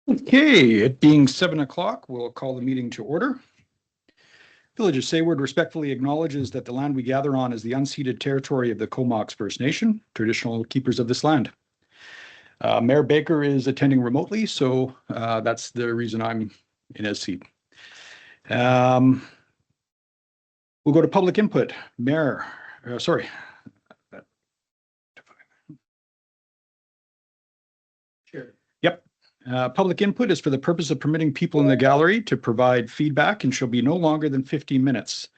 Okay, it being 7 o'clock, we'll call the meeting to order. Village of Sayward respectfully acknowledges that the land we gather on is the unceded territory of the Comox First Nation, traditional keepers of this land. Mayor Baker is attending remotely, so that's the reason I'm in his seat. We'll go to public input. Mayor, sorry. Sure. Yep. Public input is for the purpose of permitting people in the gallery to provide feedback and shall be no longer than 15 minutes.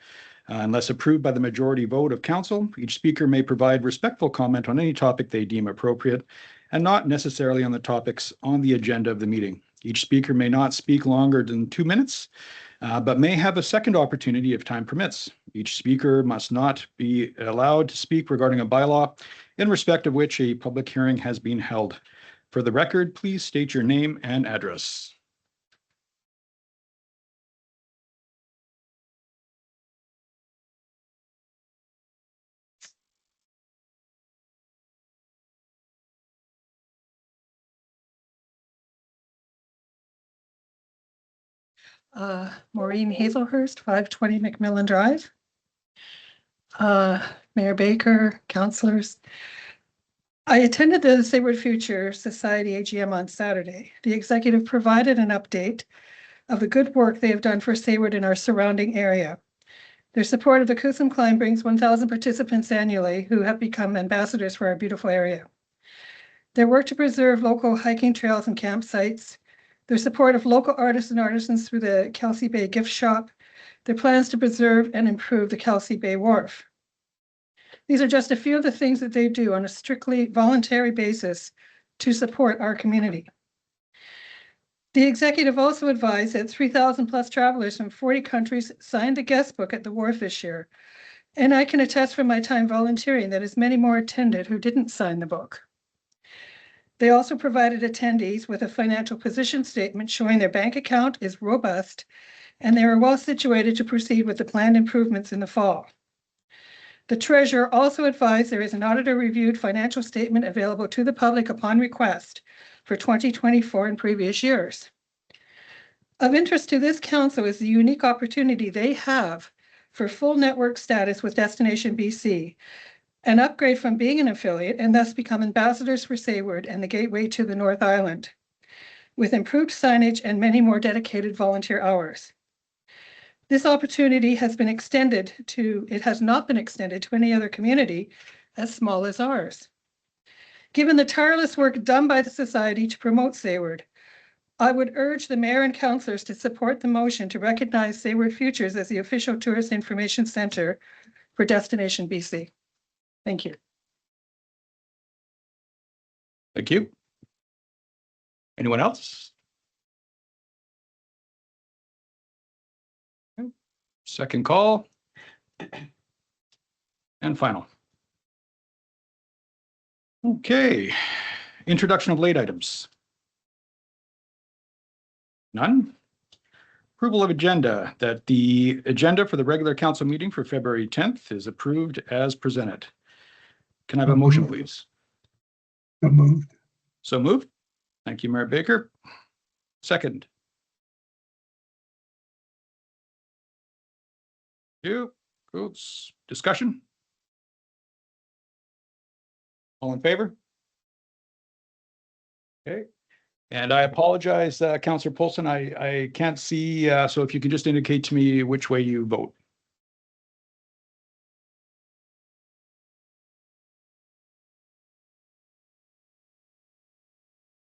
Unless approved by the majority vote of council, each speaker may provide respectful comment on any topic they deem appropriate and not necessarily on the topics on the agenda of the meeting. Each speaker may not speak longer than 2 minutes, but may have a second opportunity if time permits. Each speaker must not be allowed to speak regarding a bylaw in respect of which a public hearing has been held. For the record, please state your name and address. Maureen Hazelhurst, 520 McMillan Drive. Mayor Baker, councillors. I attended the Sayward Future Society AGM on Saturday. The executive provided an update of the good work they have done for Sayward and our surrounding area. Their support of the Coosa Climb brings 1,000 participants annually who have become ambassadors for our beautiful area. Their work to preserve local hiking trails and campsites, their support of local artists and artisans through the Kelsey Bay Gift Shop, their plans to preserve and improve the Kelsey Bay Wharf. These are just a few of the things that they do on a strictly voluntary basis to support our community. The executive also advised that 3,000 plus travelers from 40 countries signed a guest book at the wharf this year. And I can attest from my time volunteering that as many more attended who didn't sign the book. They also provided attendees with a financial position statement showing their bank account is robust and they are well situated to proceed with the planned improvements in the fall. The treasurer also advised there is an auditor-reviewed financial statement available to the public upon request for 2024 and previous years. Of interest to this council is the unique opportunity they have for full network status with Destination BC, an upgrade from being an affiliate and thus become ambassadors for Sayward and the gateway to the North Island, with improved signage and many more dedicated volunteer hours. This opportunity has been extended to, it has not been extended to any other community as small as ours. Given the tireless work done by the Society to promote Sayward, I would urge the mayor and councillors to support the motion to recognize Sayward Futures as the official tourist information center for Destination BC. Thank you. Thank you. Anyone else? Second call. And final. Okay. Introduction of late items. None. Approval of agenda, that the agenda for the regular council meeting for February 10th is approved as presented. Can I have a motion, please? So moved. So moved. Thank you, Mayor Baker. Second. You. Oops. Discussion. All in favor? Okay. And I apologize, Councillor Polson, I can't see, so if you can just indicate to me which way you vote.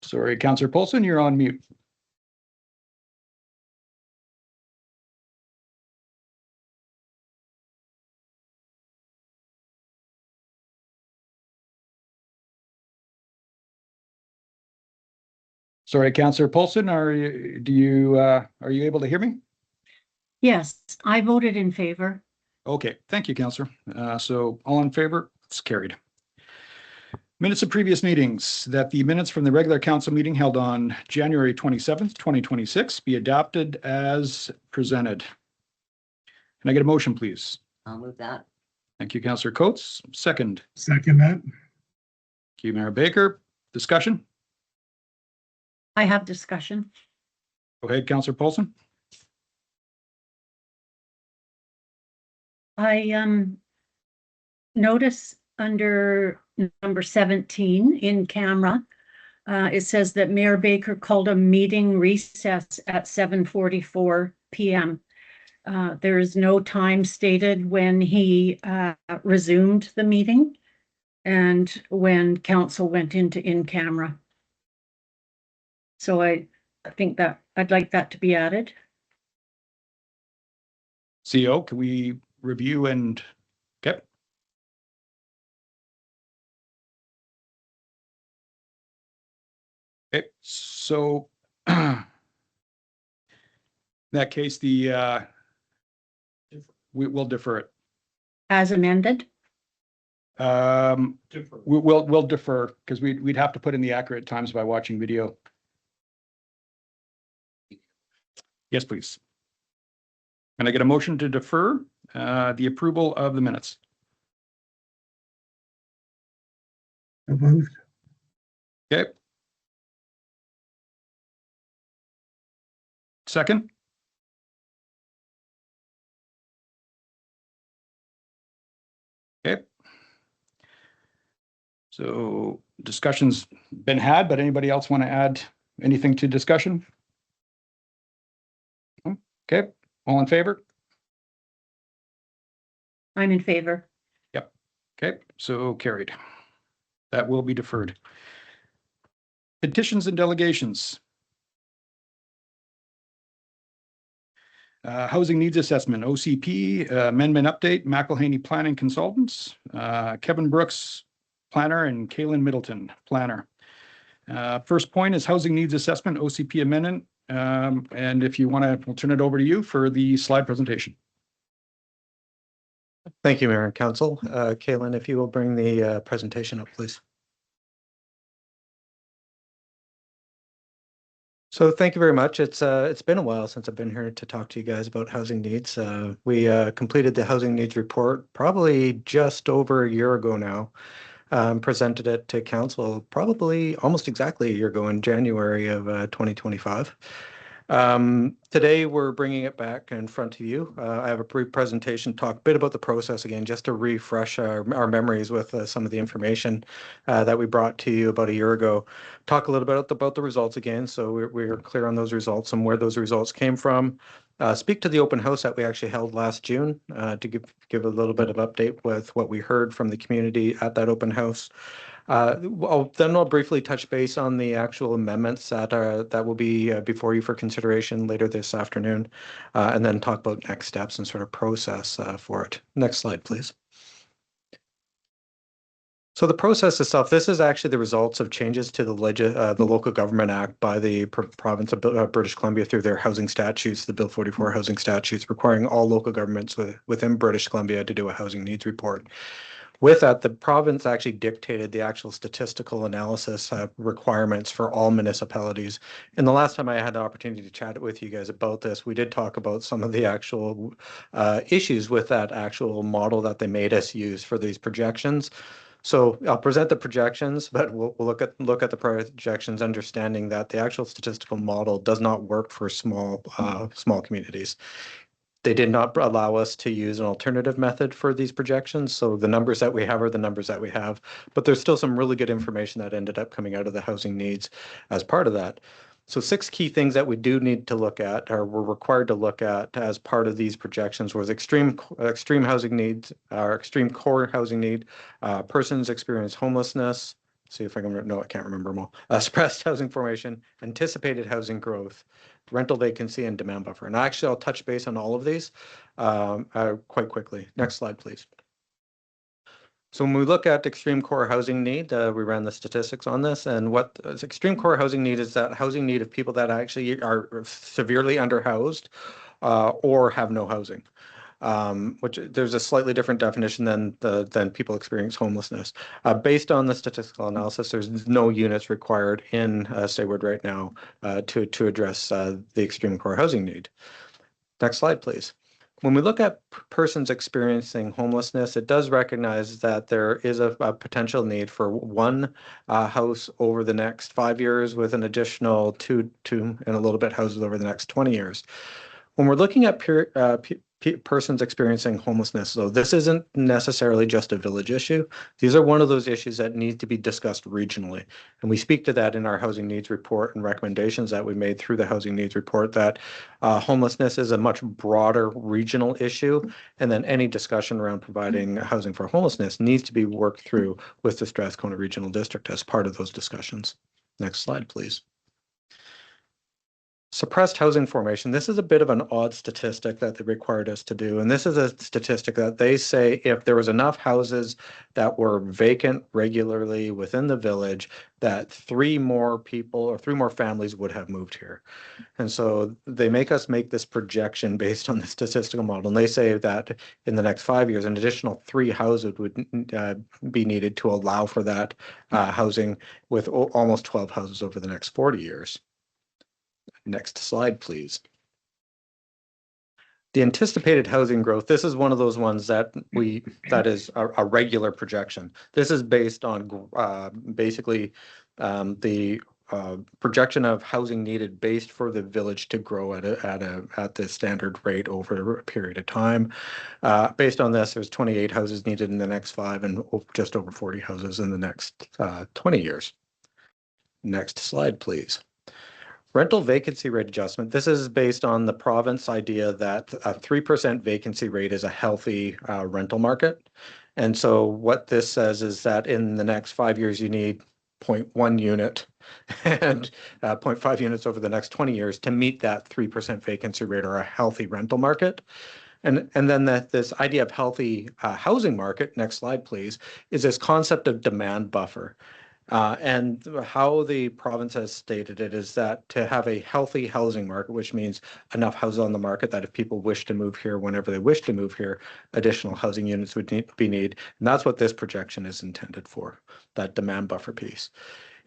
Sorry, Councillor Polson, you're on mute. Sorry, Councillor Polson, are you able to hear me? Yes, I voted in favor. Okay, thank you, Councillor. So all in favor, it's carried. Minutes of previous meetings, that the minutes from the regular council meeting held on January 27th, 2026 be adopted as presented. Can I get a motion, please? I'll move that. Thank you, Councillor Coates. Second. Second that. Thank you, Mayor Baker. Discussion? I have discussion. Go ahead, Councillor Paulson. I notice under number 17 in camera, it says that Mayor Baker called a meeting recess at 7:44 p.m. There is no time stated when he resumed the meeting and when council went into in camera. So I think that I'd like that to be added. CO, can we review and, okay? Okay, so in that case, we will defer it. As amended? We'll defer because we'd have to put in the accurate times by watching video. Yes, please. Can I get a motion to defer the approval of the minutes? So moved. Okay. Second? Okay. So discussion's been had, but anybody else want to add anything to discussion? Okay, all in favor? I'm in favor. Okay, so carried. That will be deferred. Petitions and delegations. Housing Needs Assessment, OCP, amendment update, McElhaney Planning Consultants, Kevin Brooks, planner, and Kaylin Middleton, planner. First point is Housing Needs Assessment, OCP amendment. And if you want to, we'll turn it over to you for the slide presentation. Thank you, Mayor and Council. Kaylin, if you will bring the presentation up, please. So thank you very much. It's been a while since I've been here to talk to you guys about housing needs. We completed the housing needs report probably just over a year ago now. Presented it to council probably almost exactly a year ago in January of 2025. Today we're bringing it back in front of you. I have a brief presentation, talk a bit about the process again, just to refresh our memories with some of the information that we brought to you about a year ago. Talk a little bit about the results again, so we're clear on those results and where those results came from. Speak to the open house that we actually held last June to give a little bit of update with what we heard from the community at that open house. Then I'll briefly touch base on the actual amendments that will be before you for consideration later this afternoon, and then talk about next steps and sort of process for it. Next slide, please. So the process itself, this is actually the results of changes to the Local Government Act by the province of British Columbia through their housing statutes, the Bill 44 housing statutes, requiring all local governments within British Columbia to do a housing needs report. With that, the province actually dictated the actual statistical analysis requirements for all municipalities. And the last time I had the opportunity to chat with you guys about this, we did talk about some of the actual issues with that actual model that they made us use for these projections. So I'll present the projections, but we'll look at the projections, understanding that the actual statistical model does not work for small communities. They did not allow us to use an alternative method for these projections. So the numbers that we have are the numbers that we have, but there's still some really good information that ended up coming out of the housing needs as part of that. So 6 key things that we do need to look at, or we're required to look at as part of these projections, was extreme housing needs, or extreme core housing need, persons experience homelessness, see if I can, no, I can't remember them all, suppressed housing formation, anticipated housing growth, rental vacancy, and demand buffer. And actually, I'll touch base on all of these quite quickly. Next slide, please. So when we look at extreme core housing need, we ran the statistics on this, and what extreme core housing need is that housing need of people that actually are severely underhoused or have no housing. Which there's a slightly different definition than people experience homelessness. Based on the statistical analysis, there's no units required in Sayward right now to address the extreme core housing need. Next slide, please. when we look at persons experiencing homelessness, it does recognize that there is a potential need for one house over the next 5 years with an additional two and a little bit houses over the next 20 years. When we're looking at persons experiencing homelessness, though, this isn't necessarily just a village issue. These are one of those issues that need to be discussed regionally. And we speak to that in our housing needs report and recommendations that we made through the housing needs report, that homelessness is a much broader regional issue. And then any discussion around providing housing for homelessness needs to be worked through with the Strathcona Regional District as part of those discussions. Next slide, please. Suppressed housing formation. This is a bit of an odd statistic that they required us to do. And this is a statistic that they say if there was enough houses that were vacant regularly within the village, that 3 more people or 3 more families would have moved here. And so they make us make this projection based on the statistical model. And they say that in the next 5 years, an additional 3 houses would be needed to allow for that housing, with almost 12 houses over the next 40 years. Next slide, please. The anticipated housing growth, this is one of those ones that is a regular projection. This is based on basically the projection of housing needed based for the village to grow at the standard rate over a period of time. Based on this, there's 28 houses needed in the next 5 and just over 40 houses in the next 20 years. Next slide, please. Rental vacancy rate adjustment. This is based on the province idea that a 3% vacancy rate is a healthy rental market. And so what this says is that in the next 5 years, you need 0.1 unit and 0.5 units over the next 20 years to meet that 3% vacancy rate or a healthy rental market. And then this idea of healthy housing market, next slide, please, is this concept of demand buffer. And how the province has stated it is that to have a healthy housing market, which means enough houses on the market that if people wish to move here whenever they wish to move here, additional housing units would be needed. And that's what this projection is intended for, that demand buffer piece.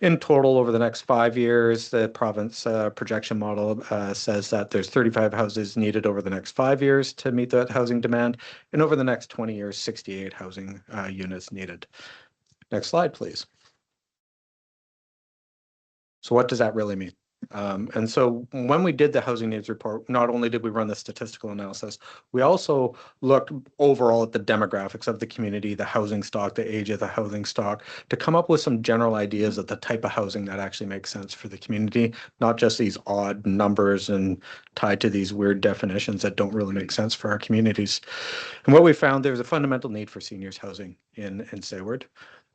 In total, over the next 5 years, the province projection model says that there's 35 houses needed over the next 5 years to meet that housing demand. And over the next 20 years, 68 housing units needed. Next slide, please. So what does that really mean? And so when we did the housing needs report, not only did we run the statistical analysis, we also looked overall at the demographics of the community, the housing stock, the age of the housing stock, to come up with some general ideas of the type of housing that actually makes sense for the community, not just these odd numbers and tied to these weird definitions that don't really make sense for our communities. And what we found, there's a fundamental need for seniors housing in Sayward.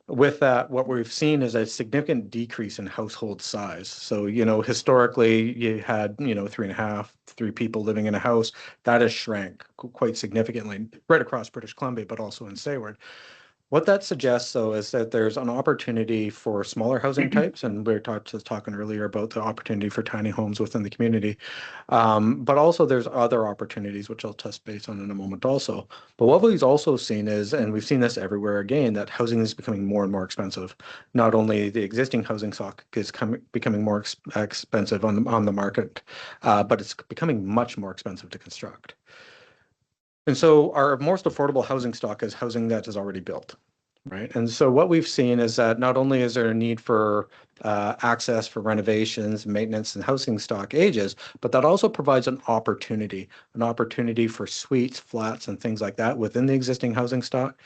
With that, what we've seen is a significant decrease in household size. So, historically you had, 3.5, 3 people living in a house. That has shrank quite significantly right across British Columbia, but also in Sayward. What that suggests, though, is that there's an opportunity for smaller housing types, and we were talking earlier about the opportunity for tiny homes within the community. But also there's other opportunities, which I'll touch base on in a moment also. But what we've also seen is, and we've seen this everywhere again, that housing is becoming more and more expensive. Not only the existing housing stock is becoming more expensive on the market, but it's becoming much more expensive to construct. And so our most affordable housing stock is housing that is already built, right? And so what we've seen is that not only is there a need for access for renovations, maintenance, and housing stock ages, but that also provides an opportunity for suites, flats, and things like that within the existing housing stock.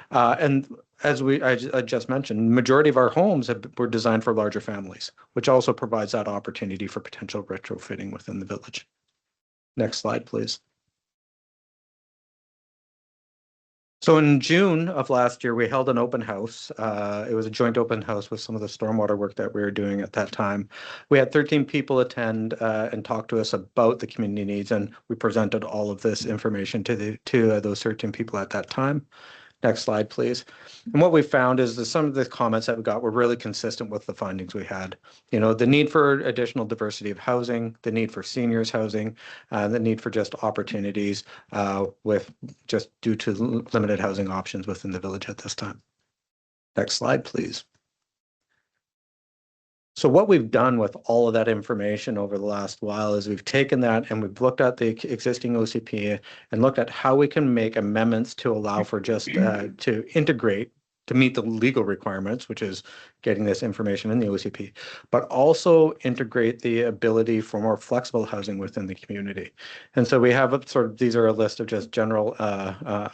And as I just mentioned, majority of our homes were designed for larger families, which also provides that opportunity for potential retrofitting within the village. Next slide, please. So in June of last year, we held an open house. It was a joint open house with some of the stormwater work that we were doing at that time. We had 13 people attend and talk to us about the community needs, and we presented all of this information to those 13 people at that time. Next slide, please. And what we found is that some of the comments that we got were really consistent with the findings we had. The need for additional diversity of housing, the need for seniors housing, the need for just opportunities with just due to limited housing options within the village at this time. Next slide, please. So what we've done with all of that information over the last while is we've taken that and we've looked at the existing OCP and looked at how we can make amendments to allow for just to integrate to meet the legal requirements, which is getting this information in the OCP, but also integrate the ability for more flexible housing within the community. And so we have sort of, these are a list of just general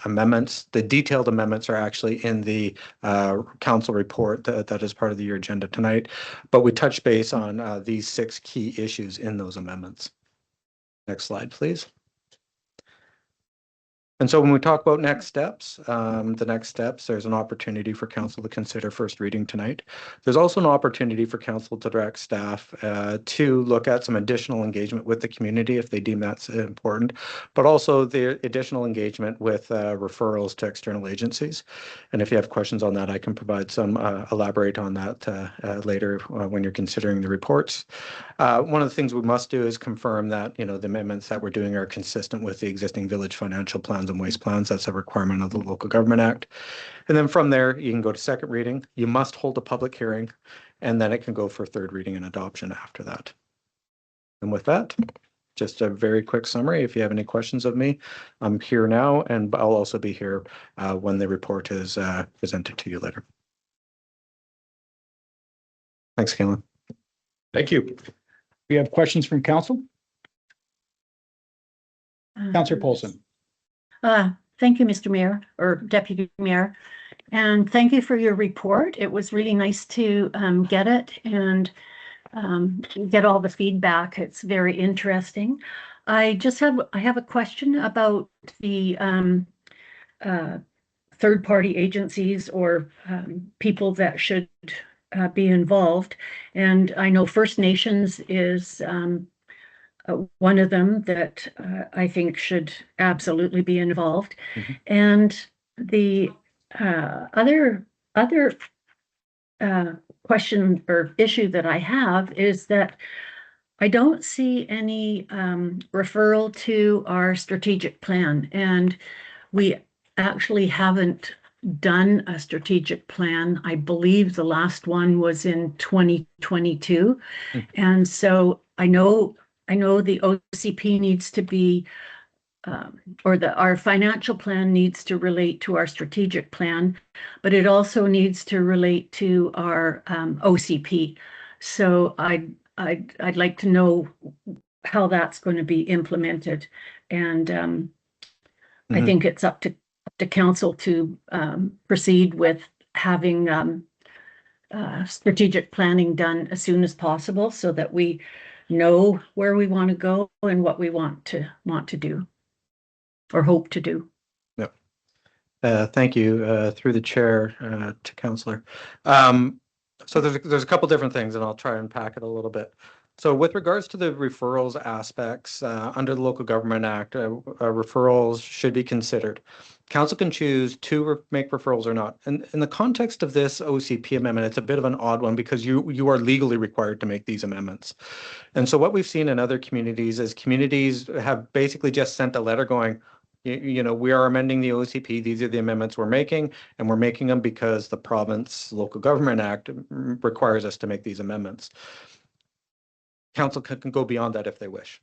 amendments. The detailed amendments are actually in the council report that is part of your agenda tonight, but we touch base on these 6 key issues in those amendments. Next slide, please. And so when we talk about next steps, there's an opportunity for council to consider first reading tonight. There's also an opportunity for council to direct staff to look at some additional engagement with the community if they deem that's important, but also the additional engagement with referrals to external agencies. And if you have questions on that, I can provide some, elaborate on that later when you're considering the reports. One of the things we must do is confirm that, the amendments that we're doing are consistent with the existing village financial plans and waste plans. That's a requirement of the Local Government Act. And then from there, you can go to second reading. You must hold a public hearing, and then it can go for third reading and adoption after that. And with that, just a very quick summary. If you have any questions of me, I'm here now, and I'll also be here when the report is presented to you later. Thanks, Caitlin. Thank you. We have questions from council. Councillor Paulson. Thank you, Mr. Mayor or Deputy Mayor, and thank you for your report. It was really nice to get it and get all the feedback. It's very interesting. I have a question about the third-party agencies or people that should be involved. And I know First Nations is one of them that I think should absolutely be involved. Mm-hmm. And the other question or issue that I have is that I don't see any referral to our strategic plan, and we actually haven't done a strategic plan. I believe the last one was in 2022. Mm-hmm. And so I know the OCP needs to be, our financial plan needs to relate to our strategic plan, but it also needs to relate to our OCP. So I'd like to know how that's going to be implemented, and mm-hmm. I think it's up to council to proceed with having strategic planning done as soon as possible, so that we know where we want to go and what we want to do or hope to do. Yep. Thank you. Through the chair to Councillor. So there's a couple different things, and I'll try and unpack it a little bit. So with regards to the referrals aspects, under the Local Government Act, referrals should be considered. Council can choose to make referrals or not. And in the context of this OCP amendment, it's a bit of an odd one because you are legally required to make these amendments. And so what we've seen in other communities is communities have basically just sent a letter going, we are amending the OCP. These are the amendments we're making, and we're making them because the province Local Government Act requires us to make these amendments. Council can go beyond that if they wish,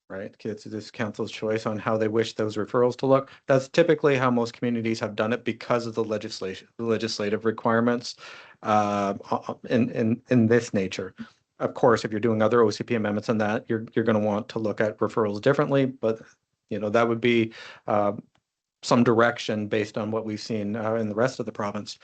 right? It's this council's choice on how they wish those referrals to look. That's typically how most communities have done it because of the legislative requirements in this nature. Of course, if you're doing other OCP amendments on that, you're going to want to look at referrals differently, but that would be some direction based on what we've seen in the rest of the province.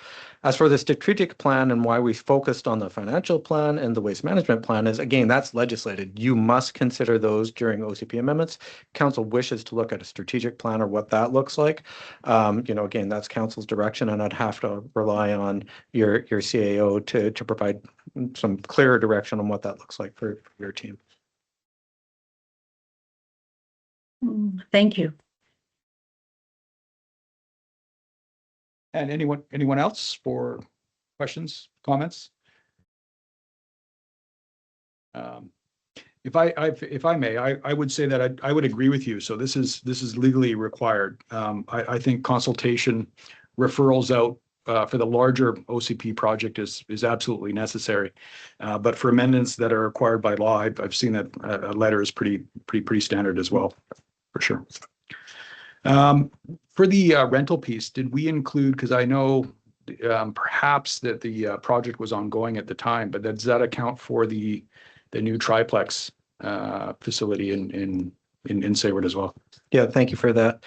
As for the strategic plan and why we focused on the financial plan and the waste management plan is, again, that's legislated. You must consider those during OCP amendments. Council wishes to look at a strategic plan or what that looks like. Again, that's council's direction, and I'd have to rely on your CAO to provide some clearer direction on what that looks like for your team. Thank you. And anyone else for questions, comments? If I may, I would say that I would agree with you. So this is legally required. I think consultation, referrals out for the larger OCP project is absolutely necessary. But for amendments that are required by law, I've seen that a letter is pretty standard as well, for sure. For the rental piece, did we include, because I know perhaps that the project was ongoing at the time, but does that account for the new triplex facility in Sayward as well? Yeah, thank you for that.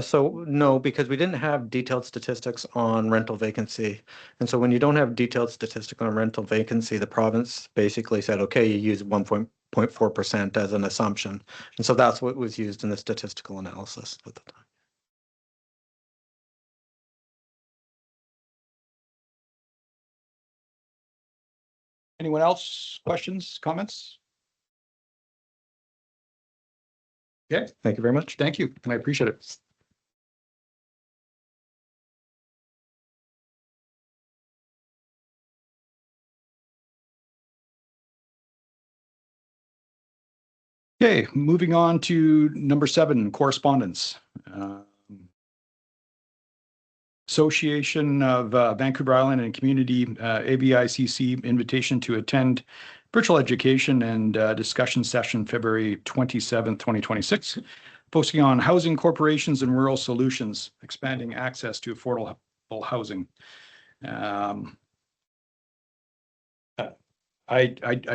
So no, because we didn't have detailed statistics on rental vacancy. And so when you don't have detailed statistic on rental vacancy, the province basically said, okay, you use 1.4% as an assumption. And so that's what was used in the statistical analysis at the time. Anyone else? Questions, comments? Okay, Thank you very much. thank you. I appreciate it. Okay, moving on to number 7, correspondence. Association of Vancouver Island and Community, AVICC, invitation to attend virtual education and discussion session February 27th, 2026, focusing on housing corporations and rural solutions, expanding access to affordable housing. I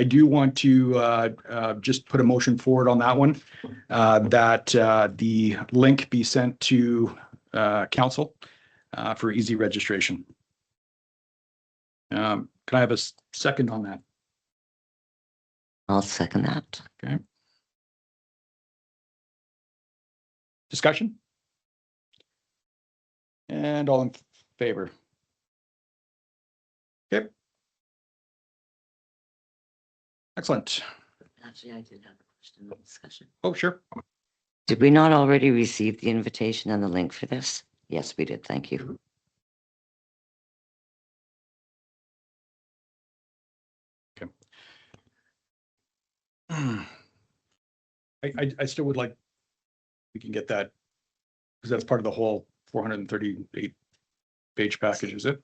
do want to just put a motion forward on that one, that the link be sent to council for easy registration. Can I have a second on that? I'll second that. Okay. Discussion? And all in favor? Okay. Excellent. Actually, I did have a question on discussion. Oh, sure. Did we not already receive the invitation and the link for this? Yes, we did. Thank you. I still would like, we can get that, because that's part of the whole 438 page package, is it?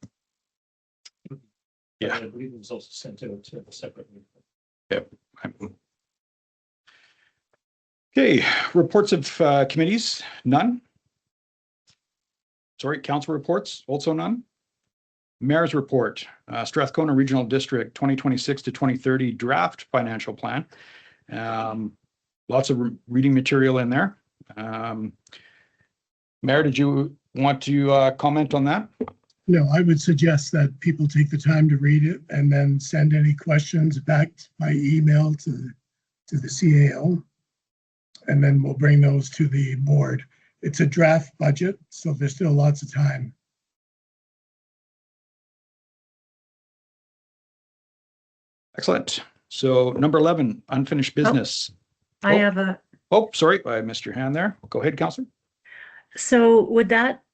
Yeah. I believe it was also sent out separately. Okay, reports of committees, none. Sorry, council reports, also none. Mayor's report, Strathcona Regional District 2026 to 2030 draft financial plan. Lots of reading material in there. Mayor, did you want to comment on that? No, I would suggest that people take the time to read it and then send any questions back by email to the CAO. And then we'll bring those to the board. It's a draft budget, so there's still lots of time. Excellent. So number 11, unfinished business. I Oh. have a, Oh, sorry, I missed your hand there. Go ahead, Councillor. so would that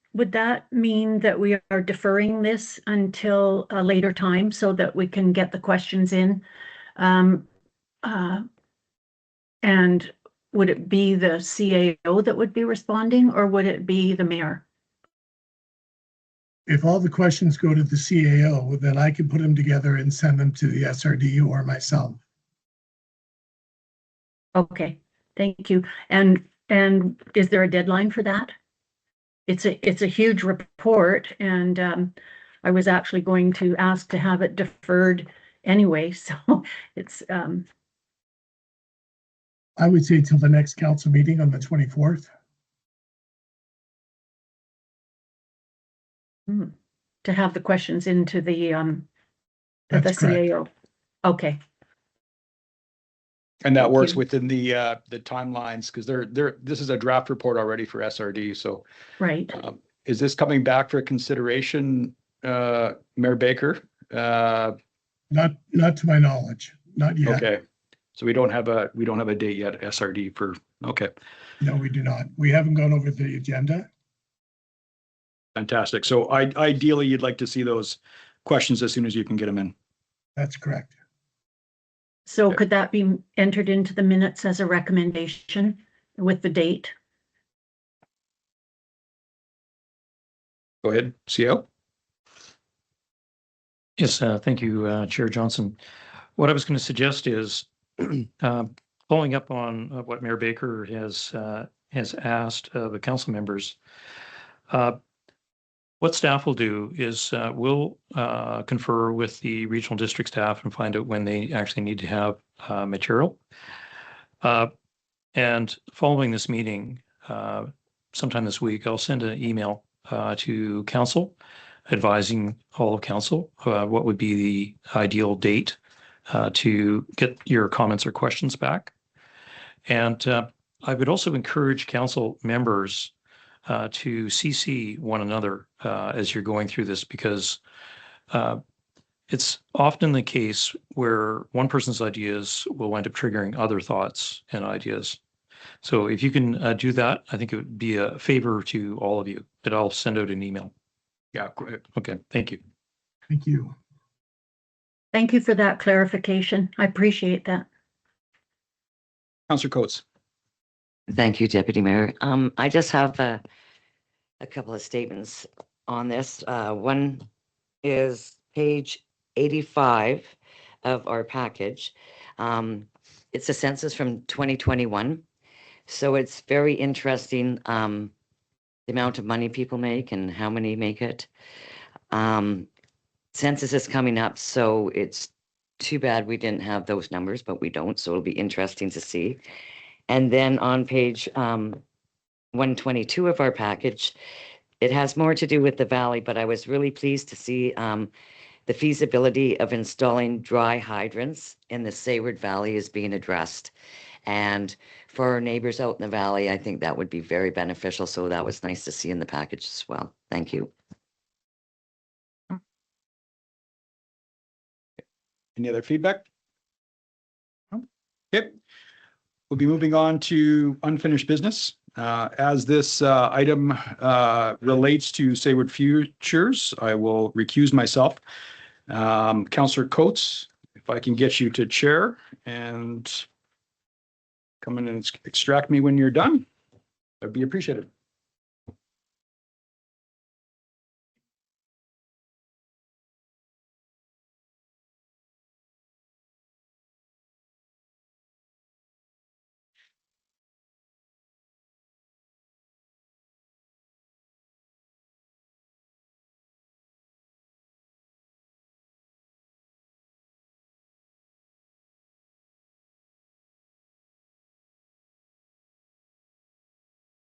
mean that we are deferring this until a later time so that we can get the questions in? And would it be the CAO that would be responding, or would it be the mayor? If all the questions go to the CAO, then I can put them together and send them to the SRD or myself. Okay, thank you. And is there a deadline for that? It's a huge report, and I was actually going to ask to have it deferred anyway, so it's I would say till the next council meeting on the 24th. to have the questions into the That's correct. CAO. Okay, And that Thank works you. within the timelines, because this is a draft report already for SRD. So right. is this coming back for consideration, Mayor Baker? Not to my knowledge, not yet. Okay. So we don't have a date yet, SRD for, okay, No, we do not. We haven't gone over the agenda. fantastic. So ideally, you'd like to see those questions as soon as you can get them in. That's correct. So Okay. could that be entered into the minutes as a recommendation with the date? Go ahead, CO. Yes, thank you, Chair Johnson. What I was going to suggest is following up on what Mayor Baker has asked the council members. What staff will do is we'll confer with the regional district staff and find out when they actually need to have material. And following this meeting, sometime this week, I'll send an email to council advising all of council what would be the ideal date to get your comments or questions back. And I would also encourage council members to CC one another as you're going through this, because it's often the case where one person's ideas will wind up triggering other thoughts and ideas. So if you can do that, I think it would be a favor to all of you, but I'll send out an email. Yeah, great. Okay, thank you. Thank you. Thank you for that clarification. I appreciate that. Councillor Coates. Thank you, Deputy Mayor. I just have a couple of statements on this. One is page 85 of our package. It's a census from 2021. So it's very interesting, the amount of money people make and how many make it. Census is coming up, so it's too bad we didn't have those numbers, but we don't, so it'll be interesting to see. And then on page 122 of our package, it has more to do with the valley, but I was really pleased to see the feasibility of installing dry hydrants in the Sayward Valley is being addressed. And for our neighbors out in the valley, I think that would be very beneficial. So that was nice to see in the package as well. Thank you. Any other feedback? Okay. We'll be moving on to unfinished business. As this item relates to Sayward Futures, I will recuse myself. Councillor Coates, if I can get you to chair and come in and extract me when you're done, that'd be appreciated.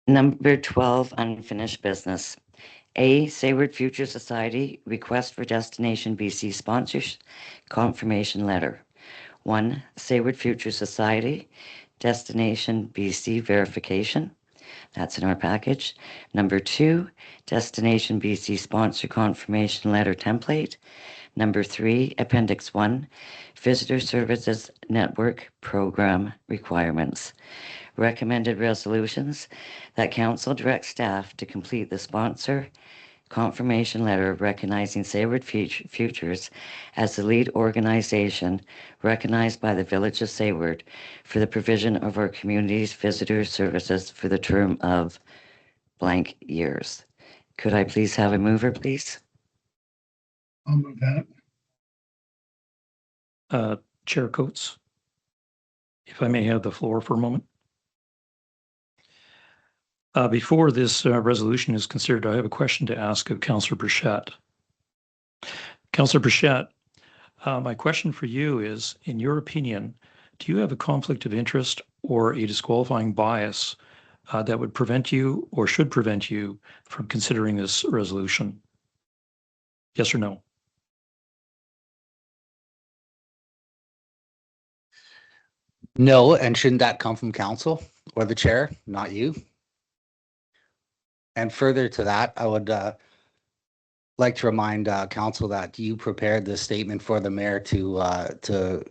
Number 12, unfinished business. A, Sayward Future Society, request for Destination BC sponsors, confirmation letter. 1, Sayward Future Society, Destination BC verification. That's in our package. Number 2, Destination BC sponsor confirmation letter template. Number 3, Appendix 1, Visitor Services Network Program requirements. Recommended resolutions that council directs staff to complete the sponsor confirmation letter recognizing Sayward Futures as the lead organization recognized by the Village of Sayward for the provision of our community's visitor services for the term of blank years. Could I please have a mover, please? I'll move that. Chair Coates, if I may have the floor for a moment. Before this resolution is considered, I have a question to ask of Councillor Burchett. Councillor Burchett, my question for you is, in your opinion, do you have a conflict of interest or a disqualifying bias that would prevent you or should prevent you from considering this resolution? Yes or no? No, and shouldn't that come from council or the chair, not you? And further to that, I would like to remind council that you prepared this statement for the mayor to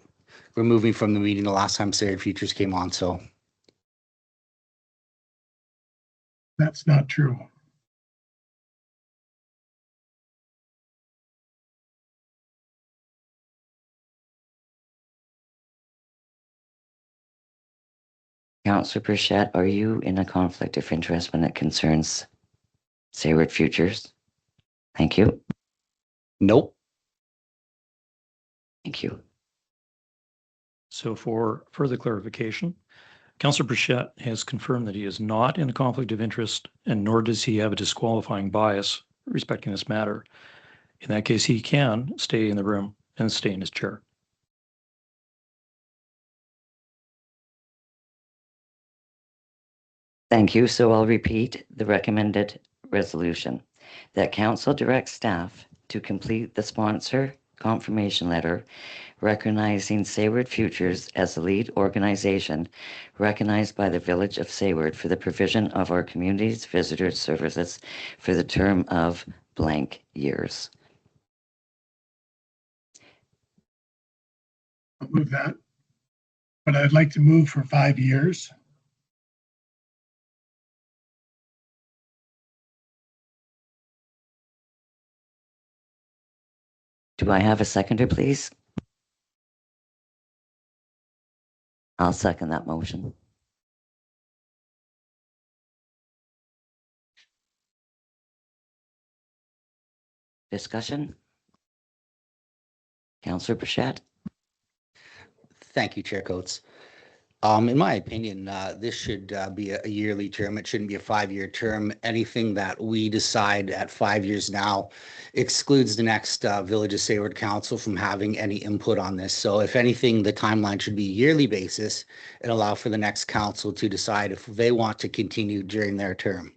remove me from the meeting the last time Sayward Futures came on. So That's not true. Councillor Burchett, are you in a conflict of interest when it concerns Sayward Futures? Thank you. nope. Thank you. So for further clarification, Councillor Burchett has confirmed that he is not in a conflict of interest, and nor does he have a disqualifying bias respecting this matter. In that case, he can stay in the room and stay in his chair. Thank you. So I'll repeat the recommended resolution that council directs staff to complete the sponsor confirmation letter recognizing Sayward Futures as the lead organization recognized by the Village of Sayward for the provision of our community's visitor services for the term of blank years. I'll move that. But I'd like to move for 5 years. Do I have a seconder, please? I'll second that motion. Discussion? Councillor Burchett? Thank you, Chair Coates. In my opinion, this should be a yearly term. It shouldn't be a 5-year term. Anything that we decide at 5 years now excludes the next Village of Sayward Council from having any input on this. So if anything, the timeline should be a yearly basis and allow for the next council to decide if they want to continue during their term.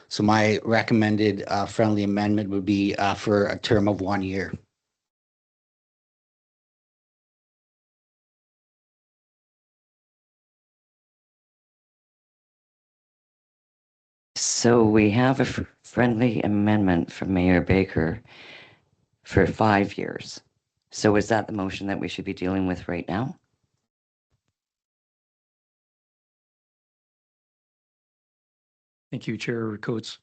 So my recommended friendly amendment would be for a term of 1 year. So we have a friendly amendment from Mayor Baker for 5 years. So is that the motion that we should be dealing with right now? Thank you, Chair Coates.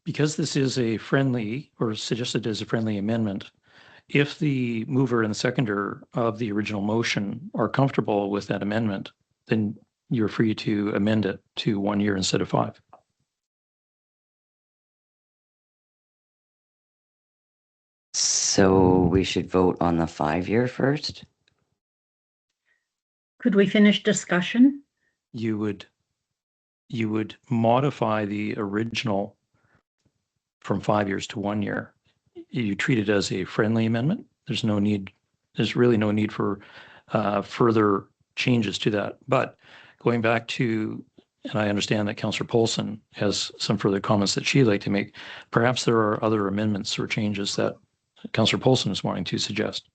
Because this is a friendly, or suggested as a friendly amendment, if the mover and the seconder of the original motion are comfortable with that amendment, then you're free to amend it to 1 year instead of 5. So we should vote on the 5-year first? Could we finish discussion? You would modify the original from 5 years to 1 year. You treat it as a friendly amendment. There's really no need for further changes to that. But going back to, and I understand that Councillor Paulson has some further comments that she'd like to make. Perhaps there are other amendments or changes that Councillor Paulson is wanting to suggest.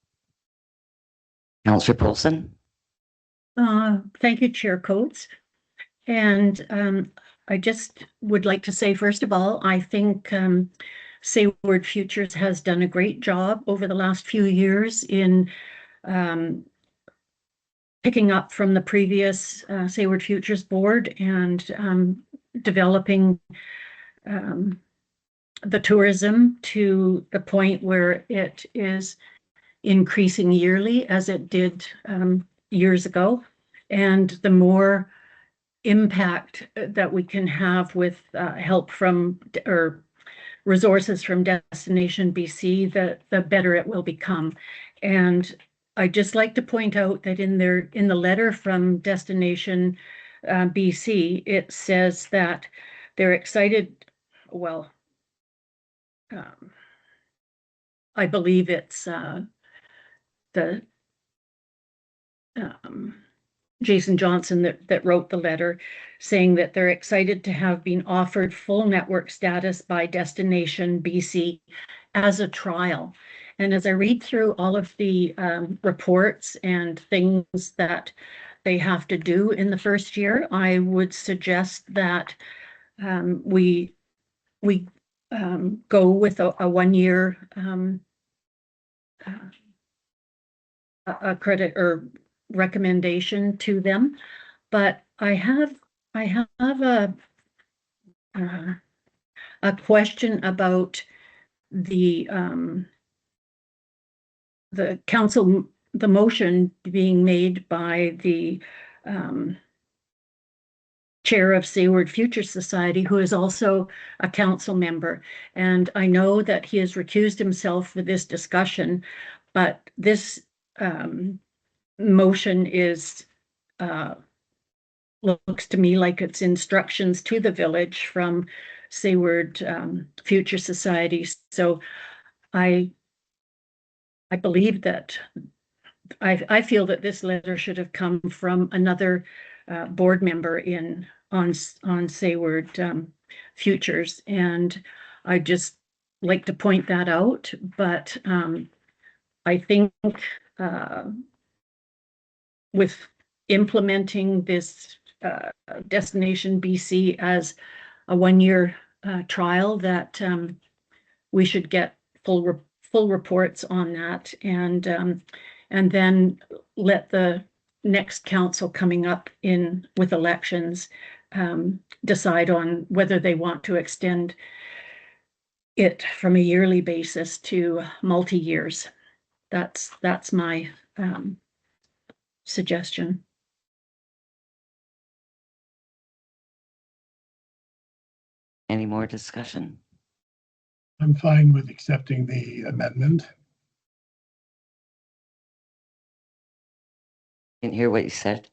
Councillor Paulson? Thank you, Chair Coates. And I just would like to say, first of all, I think Sayward Futures has done a great job over the last few years in picking up from the previous Sayward Futures board and developing the tourism to the point where it is increasing yearly as it did years ago. And the more impact that we can have with help from or resources from Destination BC, the better it will become. And I'd just like to point out that in the letter from Destination BC, it says that they're excited. Well, I believe it's the Jason Johnson that wrote the letter, saying that they're excited to have been offered full network status by Destination BC as a trial. And as I read through all of the reports and things that they have to do in the first year, I would suggest that we go with a 1 year a credit or recommendation to them. But I have a question about the council, the motion being made by the chair of Sayward Future Society, who is also a council member. And I know that he has recused himself for this discussion, but this motion is looks to me like it's instructions to the village from Sayward Future Society. So I believe that I feel that this letter should have come from another board member on Sayward Futures, and I just like to point that out. But I think with implementing this Destination BC as a one-year trial, that we should get full reports on that, and then let the next council coming up with elections decide on whether they want to extend it from a yearly basis to multi-years. That's my suggestion. Any more discussion? I'm fine with accepting the amendment. Didn't hear what you said.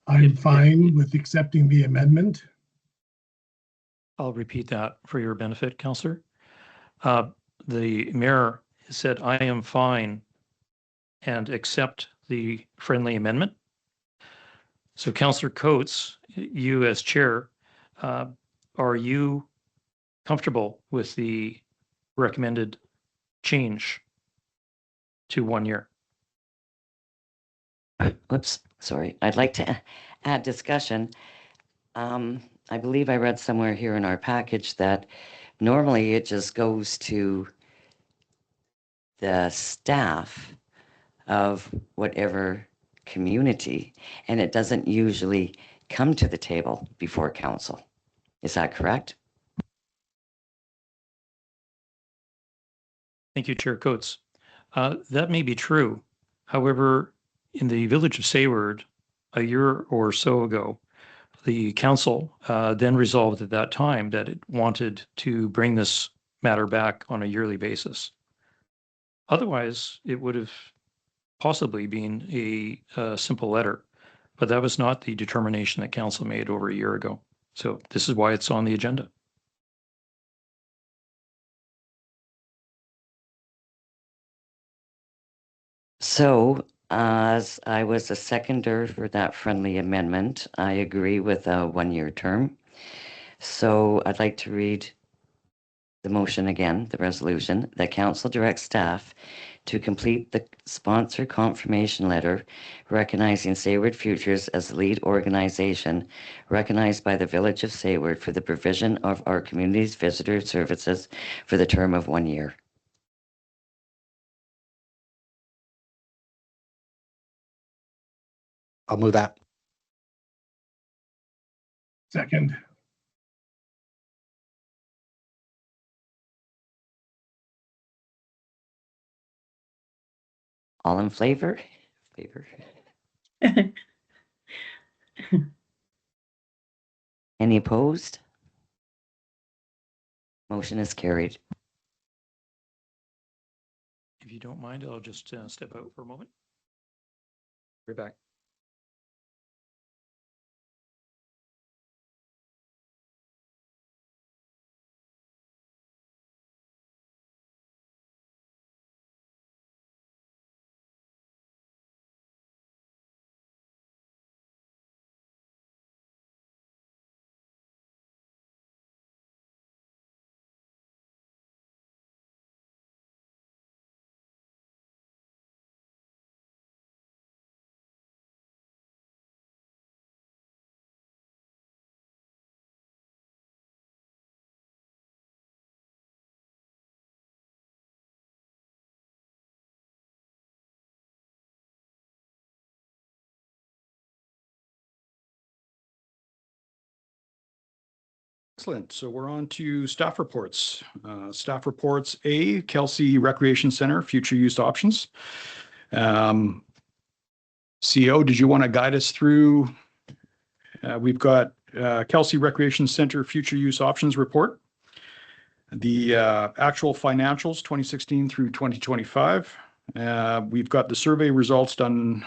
I'm fine with accepting the amendment. I'll repeat that for your benefit, Councillor. The mayor said, I am fine and accept the friendly amendment. So Councillor Coates, you as chair, are you comfortable with the recommended change to 1 year? Oops, sorry. I'd like to add discussion. I believe I read somewhere here in our package that normally it just goes to the staff of whatever community, and it doesn't usually come to the table before council. Is that correct? Thank you, Chair Coates. That may be true. However, in the village of Sayward, a year or so ago, the council then resolved at that time that it wanted to bring this matter back on a yearly basis. Otherwise, it would have possibly been a simple letter, but that was not the determination that council made over a year ago. So this is why it's on the agenda. So, as I was a seconder for that friendly amendment, I agree with a 1 year term. So I'd like to read the motion again, the resolution. The council directs staff to complete the sponsor confirmation letter recognizing Sayward Futures as the lead organization recognized by the Village of Sayward for the provision of our community's visitor services for the term of 1 year. I'll move that. Second. All in favor? Any opposed? Motion is carried. If you don't mind, I'll just step out for a moment. Be back. Excellent. So we're on to staff reports. Staff reports A, Kelsey Recreation Center, future use options. CO, did you want to guide us through? We've got Kelsey Recreation Center future use options report. The actual financials 2016 through 2025. We've got the survey results done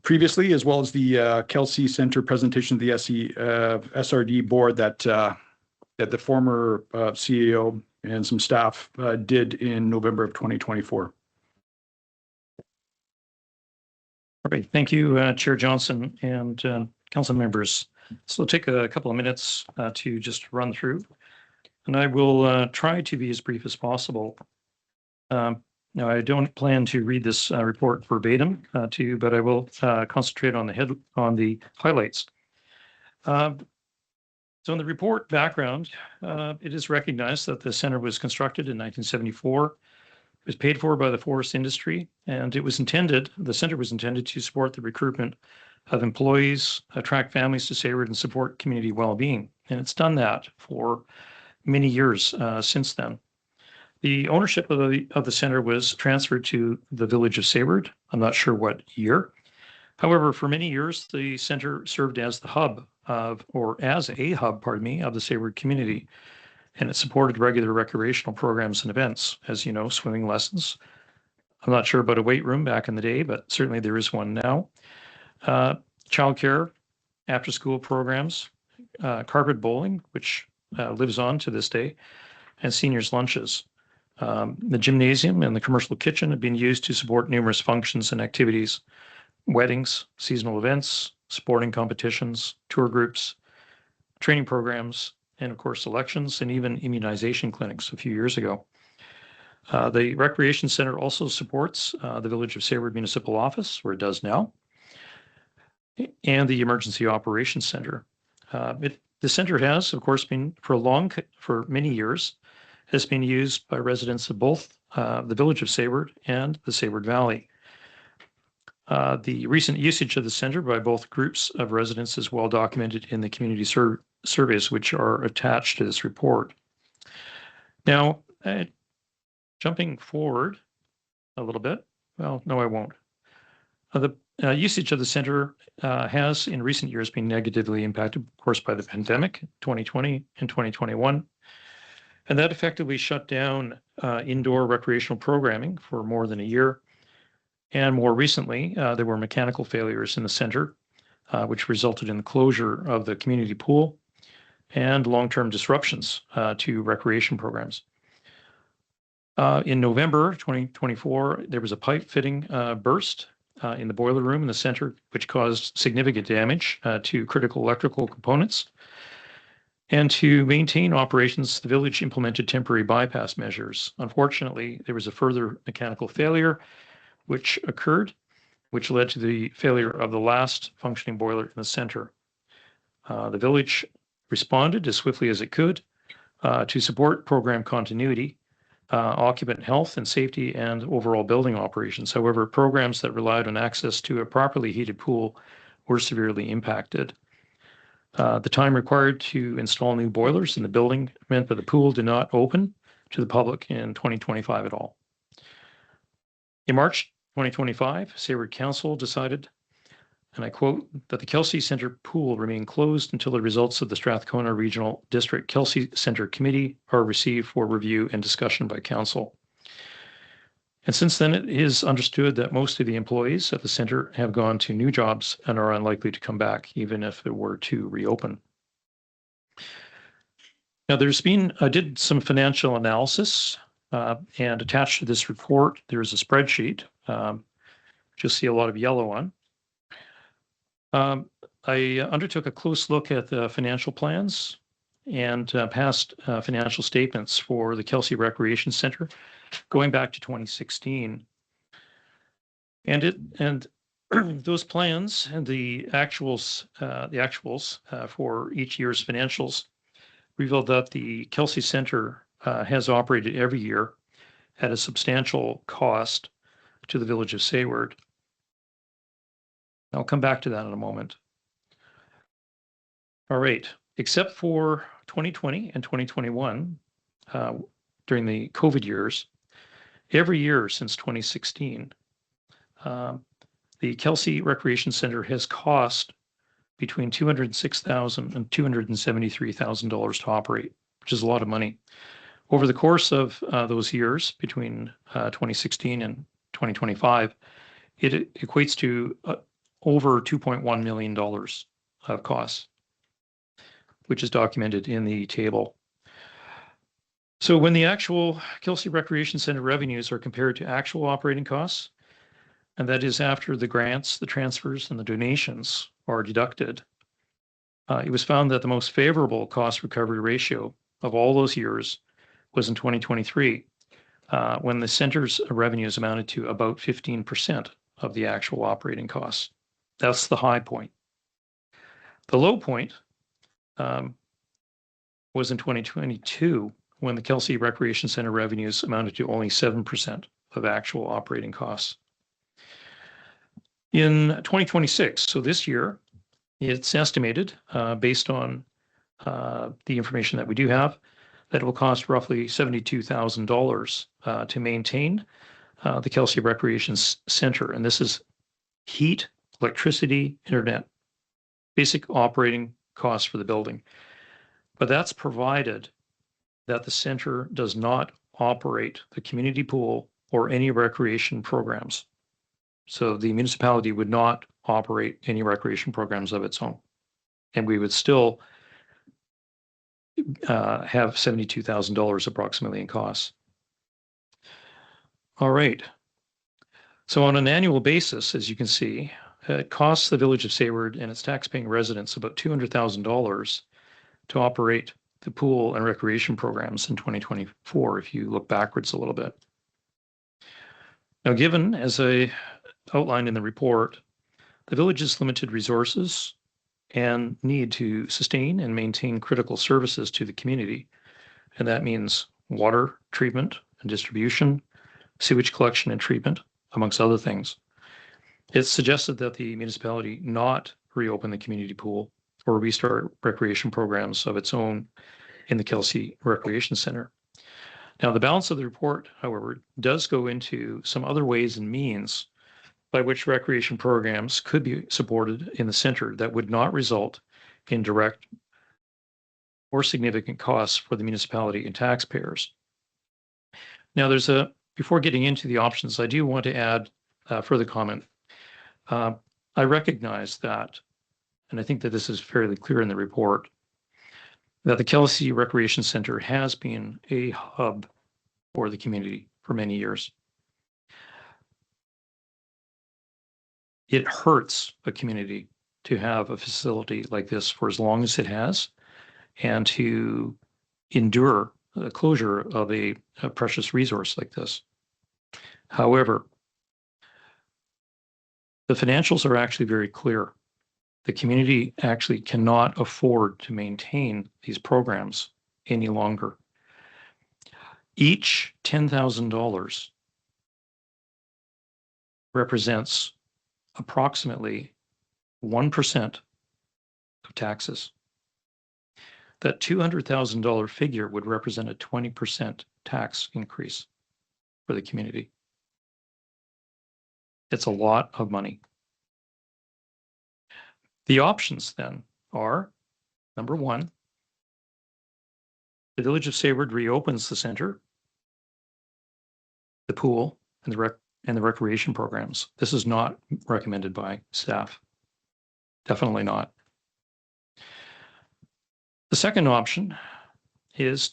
previously, as well as the Kelsey Center presentation of the SRD board that the former CEO and some staff did in November of 2024. All right, thank you, Chair Johnson and council members. So I'll take a couple of minutes to just run through, and I will try to be as brief as possible. Now, I don't plan to read this report verbatim to you, but I will concentrate on the highlights. So in the report background, it is recognized that the center was constructed in 1974. It was paid for by the forest industry, and the center was intended to support the recruitment of employees, attract families to Sayward, and support community well-being. And it's done that for many years since then. The ownership of the center was transferred to the village of Sayward. I'm not sure what year. However, for many years, the center served as the hub of the Sayward community, and it supported regular recreational programs and events, as you know, swimming lessons. I'm not sure about a weight room back in the day, but certainly there is one now. Childcare, after-school programs, carpet bowling, which lives on to this day, and seniors' lunches. The gymnasium and the commercial kitchen have been used to support numerous functions and activities, weddings, seasonal events, sporting competitions, tour groups, training programs, and of course elections and even immunization clinics a few years ago. The Recreation Center also supports the Village of Sayward Municipal Office, where it does now, and the Emergency Operations Center. The center has, of course, been for many years, has been used by residents of both the Village of Sayward and the Sayward Valley. The recent usage of the center by both groups of residents is well documented in the community surveys, which are attached to this report. Now, jumping forward a little bit, well, no, I won't. The usage of the center has in recent years been negatively impacted, of course, by the pandemic, 2020 and 2021. And that effectively shut down indoor recreational programming for more than a year. And more recently, there were mechanical failures in the center, which resulted in the closure of the community pool and long-term disruptions to recreation programs. In November 2024, there was a pipe fitting burst in the boiler room in the center, which caused significant damage to critical electrical components. And to maintain operations, the village implemented temporary bypass measures. Unfortunately, there was a further mechanical failure which occurred, which led to the failure of the last functioning boiler in the center. The village responded as swiftly as it could to support program continuity, occupant health and safety, and overall building operations. However, programs that relied on access to a properly heated pool were severely impacted. The time required to install new boilers in the building meant that the pool did not open to the public in 2025 at all. In March 2025, Sayward Council decided, and I quote, that the Kelsey Center pool remain closed until the results of the Strathcona Regional District Kelsey Center Committee are received for review and discussion by Council. And since then, it is understood that most of the employees at the center have gone to new jobs and are unlikely to come back, even if it were to reopen. Now, I did some financial analysis, and attached to this report, there's a spreadsheet. You'll see a lot of yellow on. I undertook a close look at the financial plans and past financial statements for the Kelsey Recreation Center going back to 2016. And those plans and the actuals for each year's financials revealed that the Kelsey Center has operated every year at a substantial cost to the Village of Sayward. I'll come back to that in a moment. All right, except for 2020 and 2021, during the COVID years, every year since 2016, the Kelsey Recreation Center has cost between $206,000 and $273,000 to operate, which is a lot of money. Over the course of those years between 2016 and 2025, it equates to over $2.1 million of costs, which is documented in the table. So when the actual Kelsey Recreation Center revenues are compared to actual operating costs, and that is after the grants, the transfers, and the donations are deducted, it was found that the most favorable cost recovery ratio of all those years was in 2023, when the center's revenues amounted to about 15% of the actual operating costs. That's the high point. The low point was in 2022, when the Kelsey Recreation Center revenues amounted to only 7% of actual operating costs. In 2026, so this year, it's estimated, based on the information that we do have, that it will cost roughly $72,000 to maintain the Kelsey Recreation Center. And this is heat, electricity, internet, basic operating costs for the building. But that's provided that the center does not operate the community pool or any recreation programs. So the municipality would not operate any recreation programs of its own. And we would still have $72,000 approximately in costs. All right. So on an annual basis, as you can see, it costs the Village of Sayward and its taxpaying residents about $200,000 to operate the pool and recreation programs in 2024, if you look backwards a little bit. Now, given, as I outlined in the report, the village's limited resources and need to sustain and maintain critical services to the community, and that means water treatment and distribution, sewage collection and treatment, amongst other things, it's suggested that the municipality not reopen the community pool or restart recreation programs of its own in the Kelsey Recreation Center. Now, the balance of the report, however, does go into some other ways and means by which recreation programs could be supported in the center that would not result in direct or significant costs for the municipality and taxpayers. Now, before getting into the options, I do want to add a further comment. I recognize that, and I think that this is fairly clear in the report, that the Kelsey Recreation Center has been a hub for the community for many years. It hurts a community to have a facility like this for as long as it has, and to endure the closure of a precious resource like this. However, the financials are actually very clear. The community actually cannot afford to maintain these programs any longer. Each $10,000 represents approximately 1% of taxes. That $200,000 figure would represent a 20% tax increase for the community. It's a lot of money. The options then are, number one, the Village of Sayward reopens the center, the pool, and the recreation programs. This is not recommended by staff. Definitely not. The second option is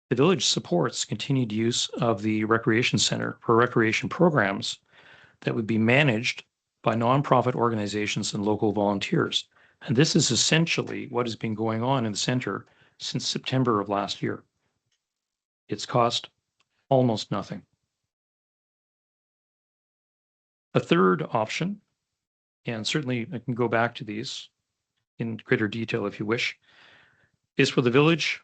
the village supports continued use of the recreation center for recreation programs that would be managed by nonprofit organizations and local volunteers. And this is essentially what has been going on in the center since September of last year. It's cost almost nothing. A third option, and certainly I can go back to these in greater detail if you wish, is for the village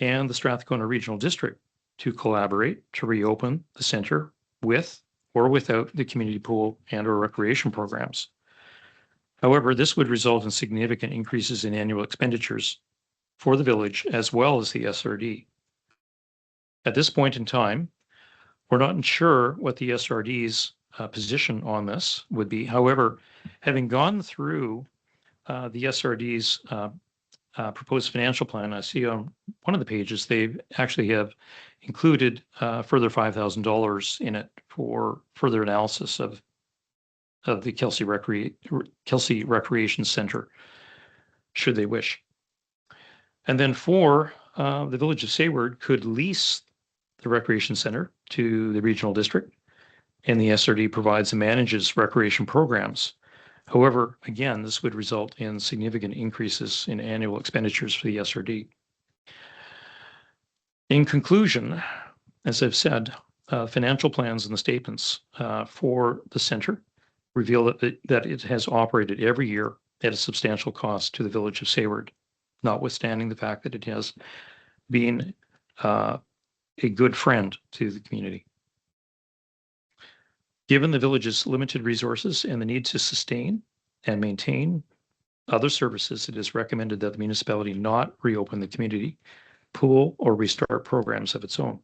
and the Strathcona Regional District to collaborate to reopen the center with or without the community pool and or recreation programs. However, this would result in significant increases in annual expenditures for the village as well as the SRD. At this point in time, we're not sure what the SRD's position on this would be. However, having gone through the SRD's proposed financial plan, I see on one of the pages, they actually have included further $5,000 in it for further analysis of the Kelsey Recreation Center, should they wish. And then 4, the Village of Sayward could lease the Recreation Center to the regional district, and the SRD provides and manages recreation programs. However, again, this would result in significant increases in annual expenditures for the SRD. In conclusion, as I've said, financial plans and the statements for the center reveal that it has operated every year at a substantial cost to the Village of Sayward, notwithstanding the fact that it has been a good friend to the community. Given the village's limited resources and the need to sustain and maintain other services, it is recommended that the municipality not reopen the community pool or restart programs of its own.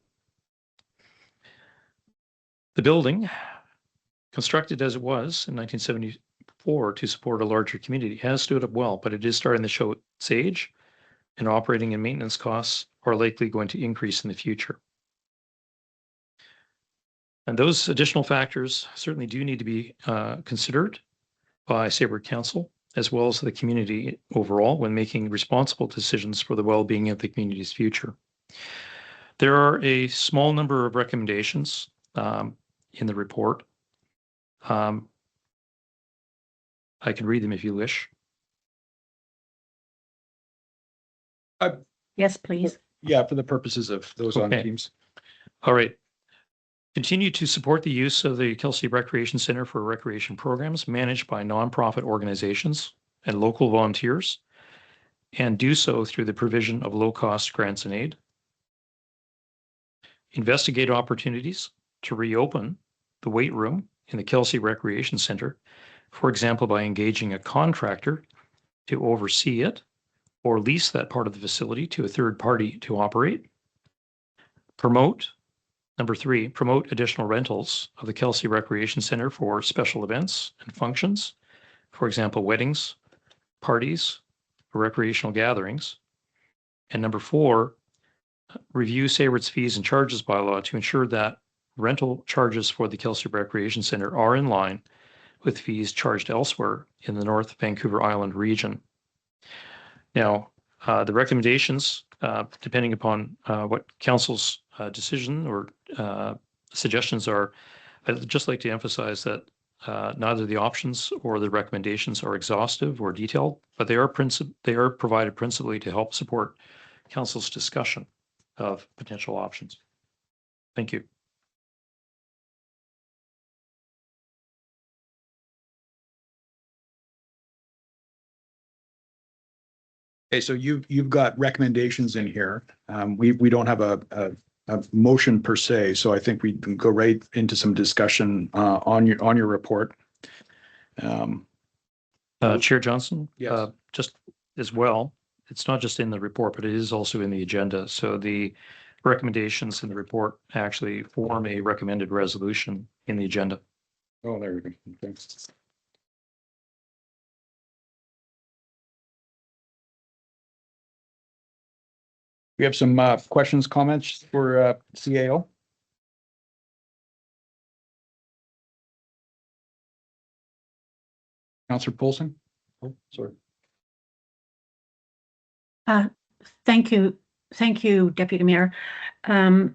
The building, constructed as it was in 1974 to support a larger community, has stood up well, but it is starting to show its age, and operating and maintenance costs are likely going to increase in the future. And those additional factors certainly do need to be considered by Saybrook Council, as well as the community overall, when making responsible decisions for the well-being of the community's future. There are a small number of recommendations in the report. I can read them if you wish. Yes, please. Yeah, for the purposes of those on Okay. Teams. All right. Continue to support the use of the Kelsey Recreation Center for recreation programs managed by nonprofit organizations and local volunteers, and do so through the provision of low-cost grants and aid. Investigate opportunities to reopen the weight room in the Kelsey Recreation Center, for example, by engaging a contractor to oversee it or lease that part of the facility to a third party to operate. Number 3, promote additional rentals of the Kelsey Recreation Center for special events and functions, for example, weddings, parties, or recreational gatherings. And number 4, review Sayward's fees and charges bylaw to ensure that rental charges for the Kelsey Recreation Center are in line with fees charged elsewhere in the North Vancouver Island region. Now, the recommendations, depending upon what council's decision or suggestions are, I'd just like to emphasize that neither the options or the recommendations are exhaustive or detailed, but they are provided principally to help support council's discussion of potential options. Thank you. Okay, so you've got recommendations in here. We don't have a motion per se, so I think we can go right into some discussion on your report. Chair Johnson, Yes. just as well, it's not just in the report, but it is also in the agenda. So the recommendations in the report actually form a recommended resolution in the agenda. Oh, there we go. Thanks. We have some questions, comments for CAO. Councillor Polson? Oh, sorry. Thank you. Thank you, Deputy Mayor. I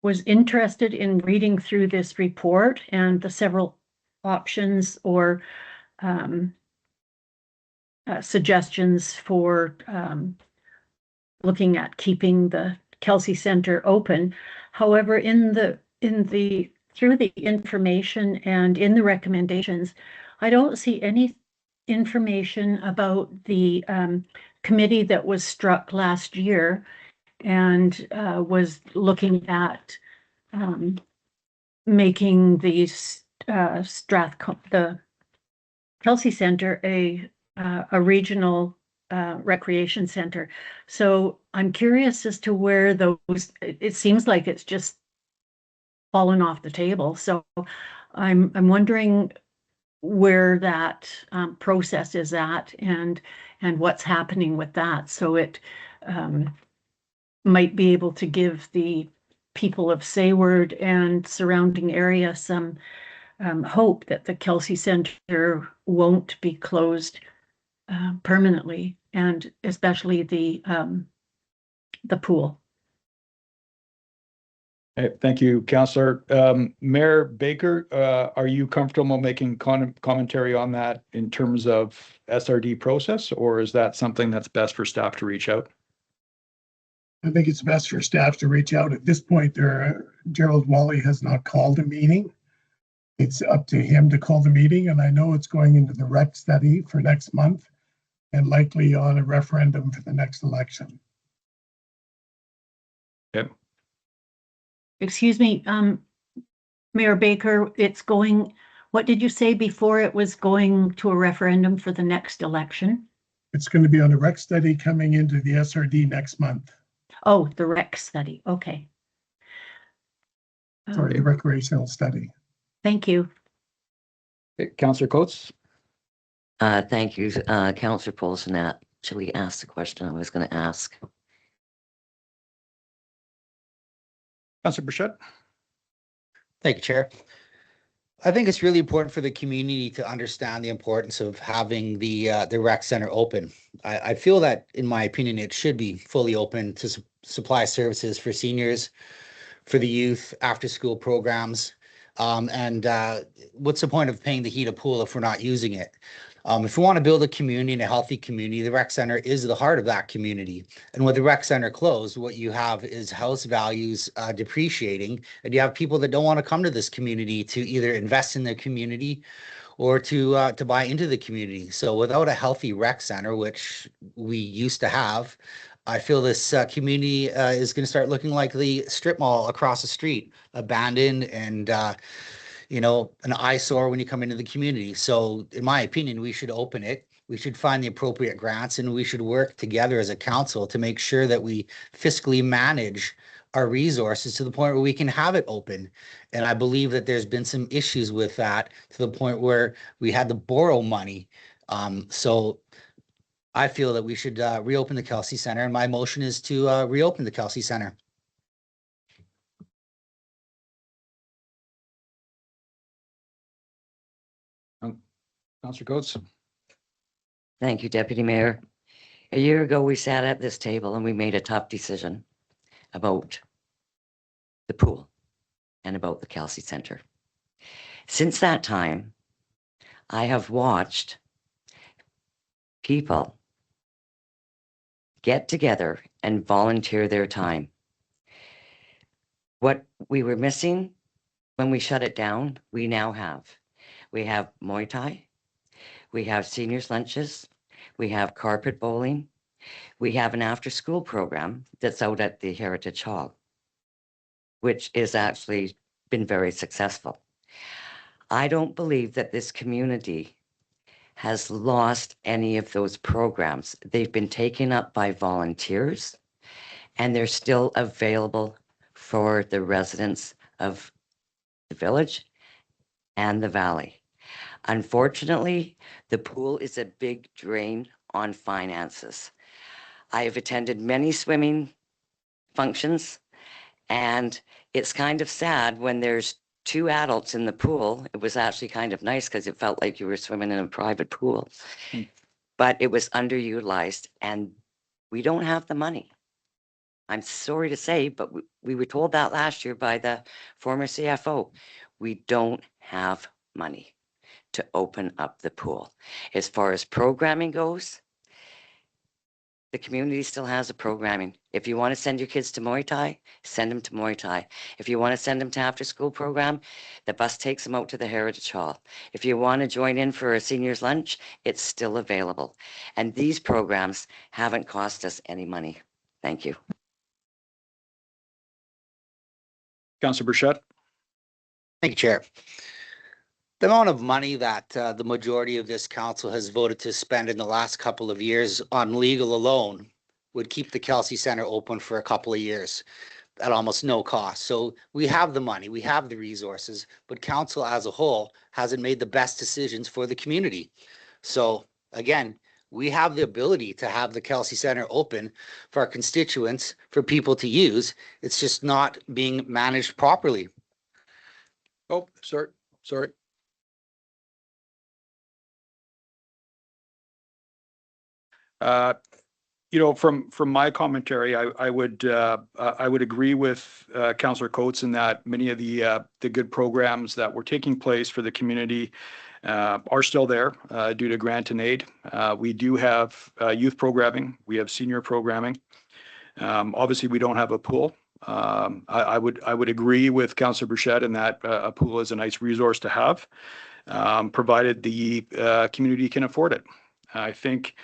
was interested in reading through this report and the several options or suggestions for looking at keeping the Kelsey Center open. However, through the information and in the recommendations, I don't see any information about the committee that was struck last year and was looking at making the Kelsey Center a regional recreation center. So I'm curious as to where those, it seems like it's just fallen off the table. So I'm wondering where that process is at and what's happening with that. So it might be able to give the people of Sayward and surrounding area some hope that the Kelsey Center won't be closed permanently, and especially the pool. Okay, thank you, Councillor. Mayor Baker, are you comfortable making commentary on that in terms of SRD process, or is that something that's best for staff to reach out? I think it's best for staff to reach out. At this point, Gerald Wally has not called a meeting. It's up to him to call the meeting, and I know it's going into the rec study for next month and likely on a referendum for the next election. Okay. Excuse me, Mayor Baker, it's going, what did you say before it was going to a referendum for the next election? It's going to be on a rec study coming into the SRD next month. Oh, the rec study. Okay. Sorry, the recreational study. Thank you. Okay, Councillor Coates? Thank you. Councillor Paulson actually asked the question I was going to ask. Councillor Burchett? Thank you, Chair. I think it's really important for the community to understand the importance of having the rec center open. I feel that, in my opinion, it should be fully open to supply services for seniors, for the youth, after-school programs. And what's the point of paying to heat a pool if we're not using it? If we want to build a community and a healthy community, the rec center is the heart of that community. And with the rec center closed, what you have is house values depreciating, and you have people that don't want to come to this community to either invest in their community or to buy into the community. So without a healthy rec center, which we used to have, I feel this community is going to start looking like the strip mall across the street, abandoned and an eyesore when you come into the community. So in my opinion, we should open it. We should find the appropriate grants, and we should work together as a council to make sure that we fiscally manage our resources to the point where we can have it open. And I believe that there's been some issues with that to the point where we had to borrow money. So I feel that we should reopen the Kelsey Center, and my motion is to reopen the Kelsey Center. Councillor Coates? Thank you, Deputy Mayor. A year ago, we sat at this table and we made a tough decision about the pool and about the Kelsey Center. Since that time, I have watched people get together and volunteer their time. What we were missing when we shut it down, we now have. We have Muay Thai. We have seniors lunches. We have carpet bowling. We have an after-school program that's out at the Heritage Hall, which is actually been very successful. I don't believe that this community has lost any of those programs. They've been taken up by volunteers, and they're still available for the residents of the village and the valley. Unfortunately, the pool is a big drain on finances. I have attended many swimming functions, and it's kind of sad when there's 2 adults in the pool. It was actually kind of nice because it felt like you were swimming in a private pool, but it was underutilized, and we don't have the money. I'm sorry to say, but we were told that last year by the former CFO. We don't have money to open up the pool. As far as programming goes, the community still has a programming. If you want to send your kids to Muay Thai, send them to Muay Thai. If you want to send them to after school program, the bus takes them out to the Heritage Hall. If you want to join in for a senior's lunch, it's still available. And these programs haven't cost us any money. Thank you. Councillor Burchett? Thank you, Chair. The amount of money that the majority of this council has voted to spend in the last couple of years on legal alone would keep the Kelsey Center open for a couple of years. at almost no cost. So we have the money, we have the resources, but council as a whole hasn't made the best decisions for the community. So again, we have the ability to have the Kelsey Center open for our constituents, for people to use. It's just not being managed properly. Oh, sorry. From my commentary, I would agree with Councillor Coates in that many of the good programs that were taking place for the community are still there due to grant and aid. We do have youth programming. We have senior programming. Obviously, we don't have a pool. I would agree with Councillor Bruchette in that a pool is a nice resource to have, provided the community can afford it. I think,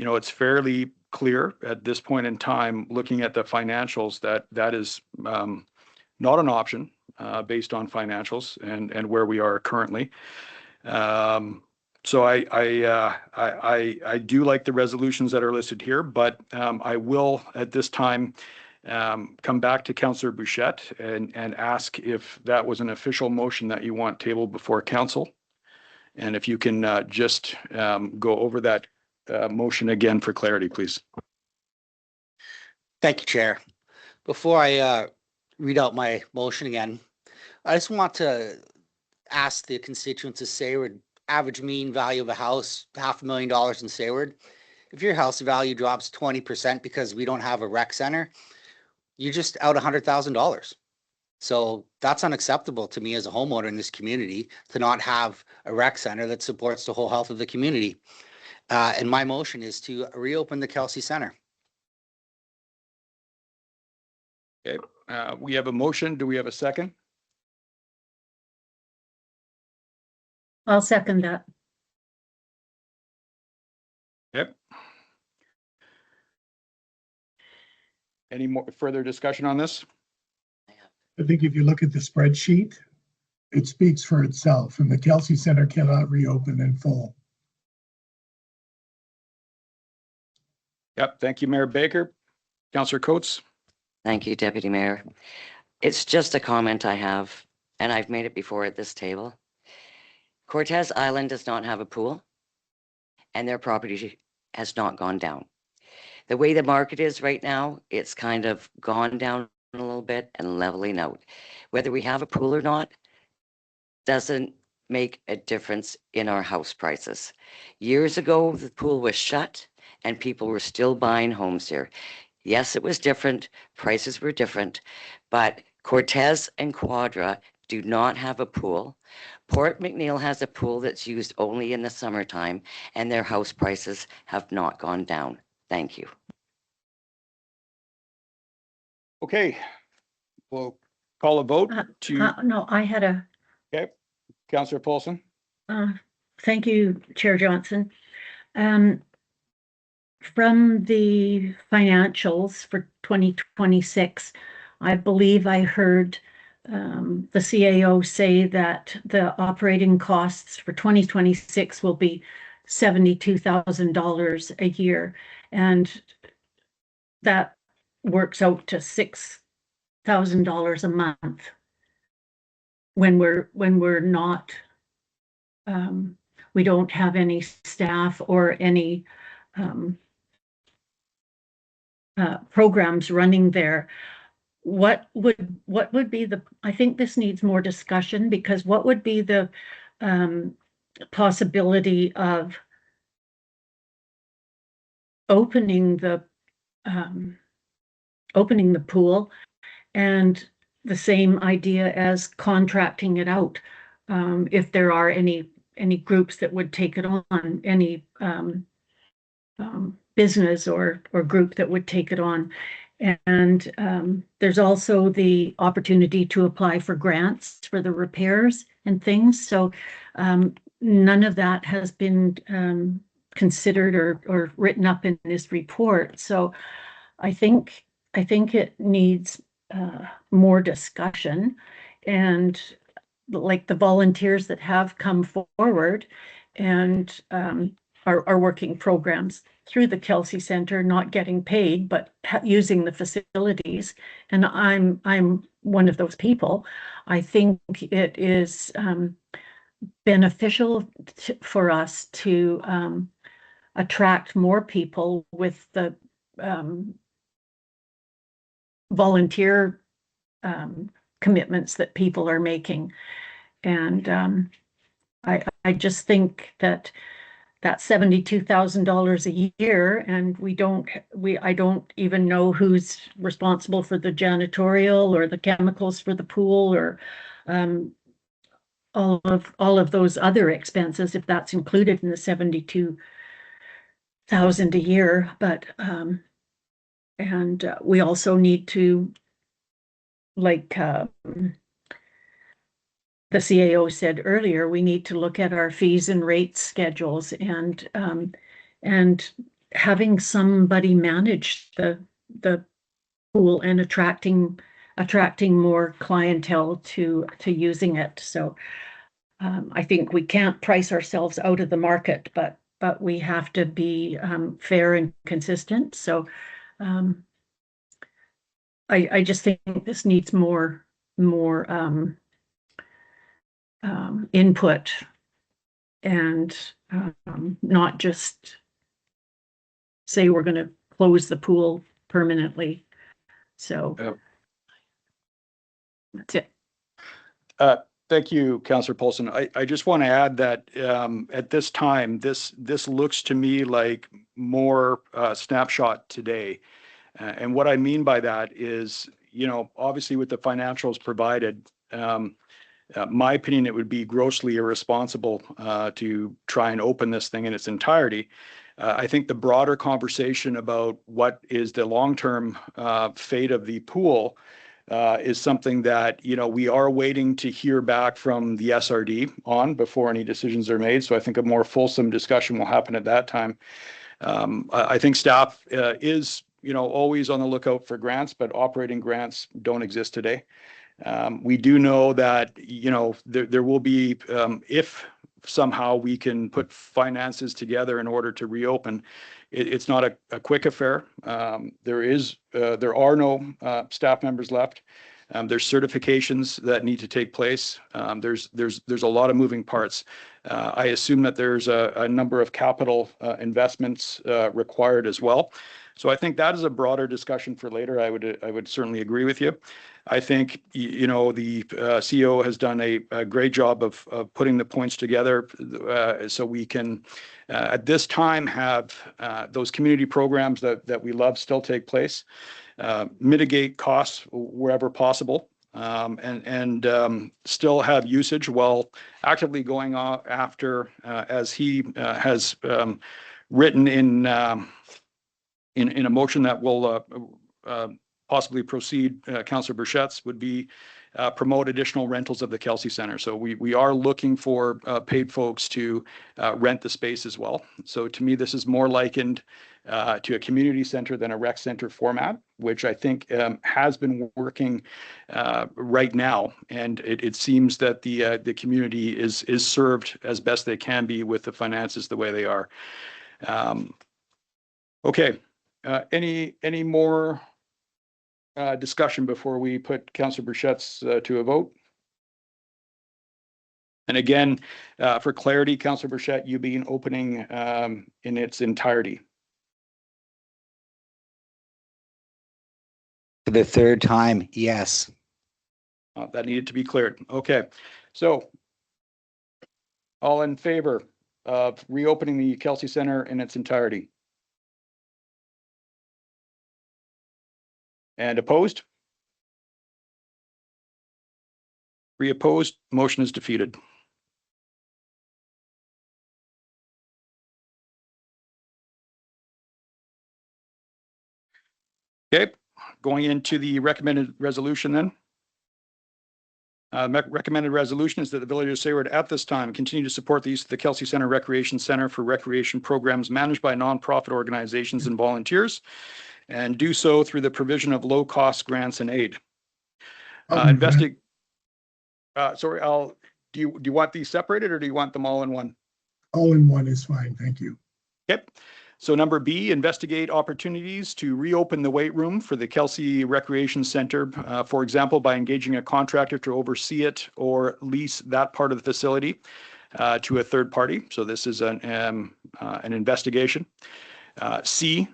it's fairly clear at this point in time, looking at the financials, that is not an option based on financials and where we are currently. So I do like the resolutions that are listed here, but I will at this time come back to Councillor Bruchette and ask if that was an official motion that you want tabled before council. And if you can just go over that motion again for clarity, please. Thank you, Chair. Before I read out my motion again, I just want to ask the constituents of Sayward, average mean value of a house, $500,000 in Sayward. If your house value drops 20% because we don't have a rec center, you're just out $100,000. So that's unacceptable to me as a homeowner in this community to not have a rec center that supports the whole health of the community. And my motion is to reopen the Kelsey Center. Okay, we have a motion. Do we have a second? I'll second that. Yep. Any more further discussion on this? I think if you look at the spreadsheet, it speaks for itself, and the Kelsey Center cannot reopen in full. Yep. Thank you, Mayor Baker. Councillor Coates. Thank you, Deputy Mayor. It's just a comment I have, and I've made it before at this table. Cortez Island does not have a pool, and their property has not gone down. The way the market is right now, it's kind of gone down a little bit and leveling out. Whether we have a pool or not doesn't make a difference in our house prices. Years ago, the pool was shut and people were still buying homes here. Yes, it was different. Prices were different, but Cortez and Quadra do not have a pool. Port McNeil has a pool that's used only in the summertime, and their house prices have not gone down. Thank you. Okay, we'll call a vote to. No, I had a. Okay, Councillor Paulson. Thank you, Chair Johnson. From the financials for 2026, I believe I heard the CAO say that the operating costs for 2026 will be $72,000 a year, and that works out to $6,000 a month when we're not we don't have any staff or any programs running there. What would be the, I think this needs more discussion, because what would be the possibility of opening the pool, and the same idea as contracting it out, if there are any groups that would take it on, any business or group that would take it on. And there's also the opportunity to apply for grants for the repairs and things. So none of that has been considered or written up in this report. So I think it needs more discussion, and like the volunteers that have come forward and are working programs through the Kelsey Center, not getting paid, but using the facilities. And I'm one of those people. I think it is beneficial for us to attract more people with the volunteer commitments that people are making. And I just think that $72,000 a year, and I don't even know who's responsible for the janitorial or the chemicals for the pool or all of those other expenses, if that's included in the 72,000 a year. But and we also need to, like the CAO said earlier, we need to look at our fees and rates schedules, and having somebody manage the pool and attracting more clientele to using it. So I think we can't price ourselves out of the market, but we have to be fair and consistent. So I just think this needs more input, and not just say we're going to close the pool permanently. So that's it. Thank you, Councillor Paulson. I just want to add that at this time, this looks to me like more snapshot today. And what I mean by that is, obviously with the financials provided, my opinion, it would be grossly irresponsible to try and open this thing in its entirety. I think the broader conversation about what is the long-term fate of the pool is something that, we are waiting to hear back from the SRD on before any decisions are made. So I think a more fulsome discussion will happen at that time. I think staff is, always on the lookout for grants, but operating grants don't exist today. We do know that, there will be, if somehow we can put finances together in order to reopen, it's not a quick affair. There are no staff members left. There's certifications that need to take place. There's a lot of moving parts. I assume that there's a number of capital investments required as well. So I think that is a broader discussion for later. I would certainly agree with you. I think, the CEO has done a great job of putting the points together so we can, at this time, have those community programs that we love still take place, mitigate costs wherever possible, and still have usage while actively going after, as he has written in a motion that will possibly proceed, Councillor Burchett's, would be promote additional rentals of the Kelsey Center. So we are looking for paid folks to rent the space as well. So to me, this is more likened to a community center than a rec center format, which I think has been working right now. And it seems that the community is served as best they can be with the finances the way they are. Okay. Any more discussion before we put Councillor Burchett's to a vote? And again, for clarity, Councillor Burchett, you being opening in its entirety. For the third time, yes. That needed to be cleared. Okay. So all in favor of reopening the Kelsey Center in its entirety? And opposed? 3 opposed, motion is defeated. Okay, going into the recommended resolution then. Recommended resolution is that the Village of Sayward at this time continue to support the use of the Kelsey Center Recreation Center for recreation programs managed by nonprofit organizations and volunteers, and do so through the provision of low-cost grants and aid. Sorry, do you want these separated or do you want them all in one? All in one is fine, thank you. Okay. So number B, investigate opportunities to reopen the weight room for the Kelsey Recreation Center, for example, by engaging a contractor to oversee it or lease that part of the facility to a third party. So this is an investigation. C,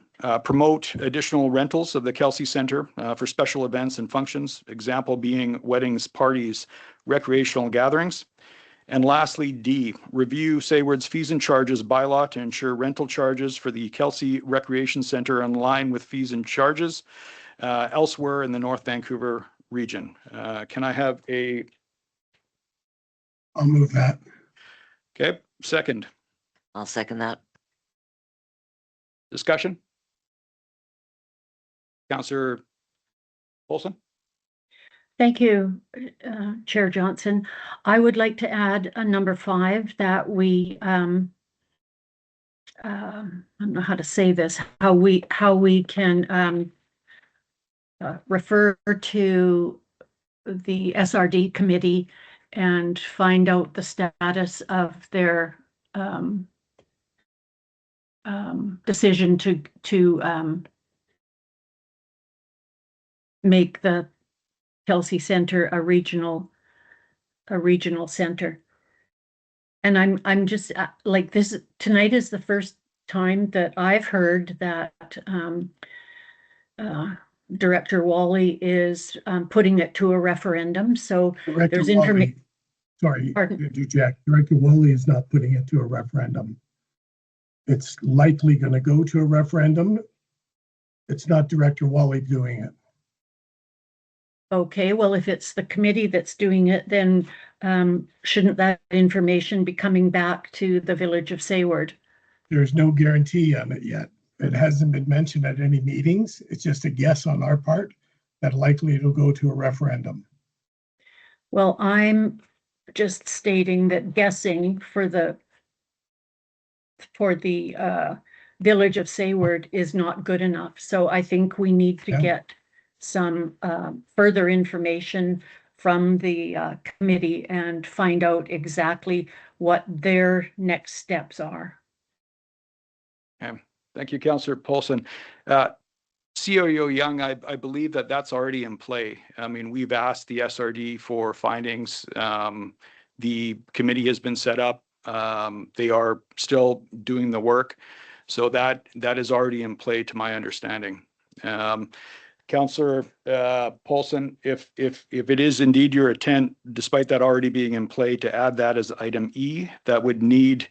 promote additional rentals of the Kelsey Center for special events and functions, example being weddings, parties, recreational gatherings. And lastly, D, review Sayward's fees and charges bylaw to ensure rental charges for the Kelsey Recreation Center in line with fees and charges elsewhere in the North Vancouver region. Can I have a... I'll move that. Okay, second. I'll second that. Discussion? Councillor Olson? Thank you, Chair Johnson. I would like to add a number 5 that we, I don't know how to say this, how we can refer to the SRD committee and find out the status of their decision to make the Kelsey Center a regional center. And I'm just like this, tonight is the first time that I've heard that Director Wally is putting it to a referendum. So Director there's Wally, information. sorry, Pardon? to interject. Director Wally is not putting it to a referendum. It's likely going to go to a referendum. It's not Director Wally doing it. Okay, well, if it's the committee that's doing it, then shouldn't that information be coming back to the Village of Sayward? There's no guarantee on it yet. It hasn't been mentioned at any meetings. It's just a guess on our part that likely it'll go to a referendum. Well, I'm just stating that guessing for the Village of Sayward is not good enough. So I think we need to get some further information from the committee and find out exactly what their next steps are. Okay. Thank you, Councillor Paulson. COO Young, I believe that that's already in play. I mean, we've asked the SRD for findings. The committee has been set up. They are still doing the work. So that is already in play to my understanding. Councillor Paulson, if it is indeed your intent, despite that already being in play, to add that as item E, that would need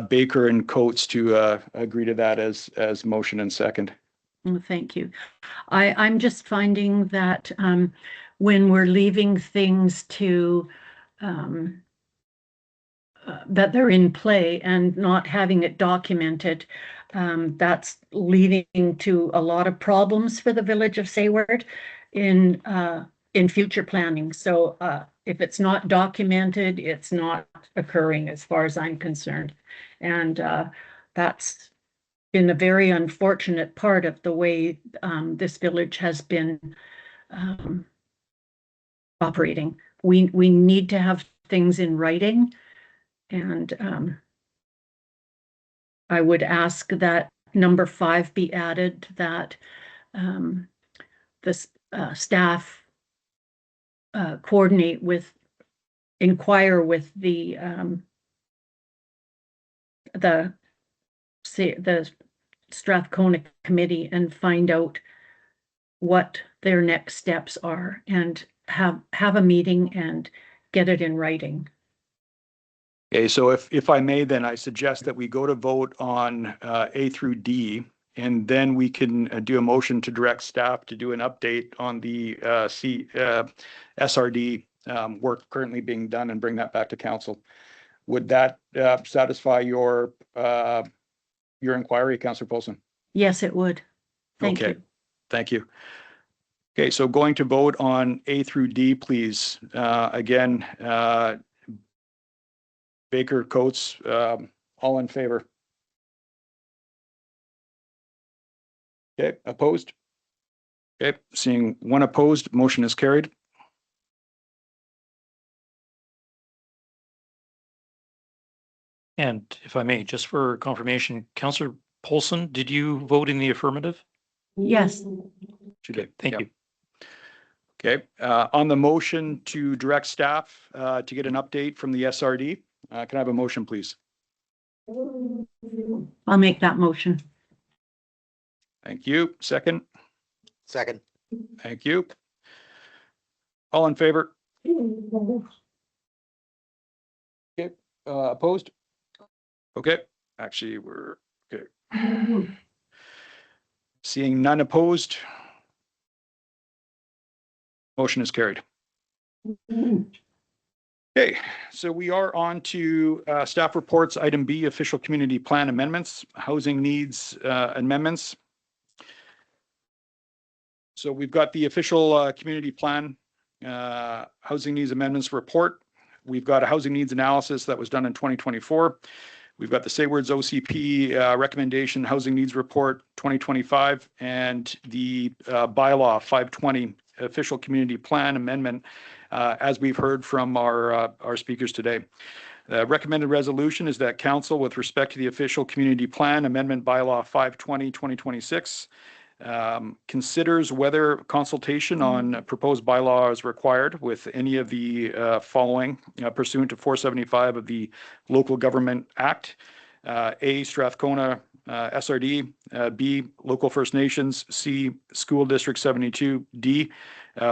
Baker and Coates to agree to that as motion and second. Thank you. I'm just finding that when we're leaving things to that they're in play and not having it documented, that's leading to a lot of problems for the Village of Sayward in future planning. So if it's not documented, it's not occurring as far as I'm concerned. And that's been a very unfortunate part of the way this village has been operating. We need to have things in writing, and I would ask that number 5 be added, that the staff inquire with the Strathcona committee and find out what their next steps are, and have a meeting and get it in writing. Okay, so if I may, then I suggest that we go to vote on A through D, and then we can do a motion to direct staff to do an update on the SRD work currently being done and bring that back to council. Would that satisfy your inquiry, Councillor Paulson? Yes, it would. Thank you. Thank you. Okay, so going to vote on A through D, please. Again, Baker, Coates, all in favor? Okay, opposed? Okay, seeing one opposed, motion is carried. And if I may, just for confirmation, Councillor Polson, did you vote in the affirmative? Yes. Okay, thank Yep. you. Okay, on the motion to direct staff to get an update from the SRD, can I have a motion, please? I'll make that motion. Thank you. Second, Second. thank you. All in favor? Okay, opposed? Okay, actually, we're, okay. Seeing none opposed. Motion is carried. Okay, so we are on to staff reports, item B, official community plan amendments, housing needs amendments. So we've got the official community plan housing needs amendments report. We've got a housing needs analysis that was done in 2024. We've got the Saywards OCP recommendation housing needs report 2025 and the bylaw 520 official community plan amendment, as we've heard from our speakers today. The recommended resolution is that council, with respect to the official community plan amendment bylaw 520 2026, considers whether consultation on proposed bylaw is required with any of the following pursuant to 475 of the Local Government Act. A, Strathcona SRD, B, Local First Nations, C, School District 72, D,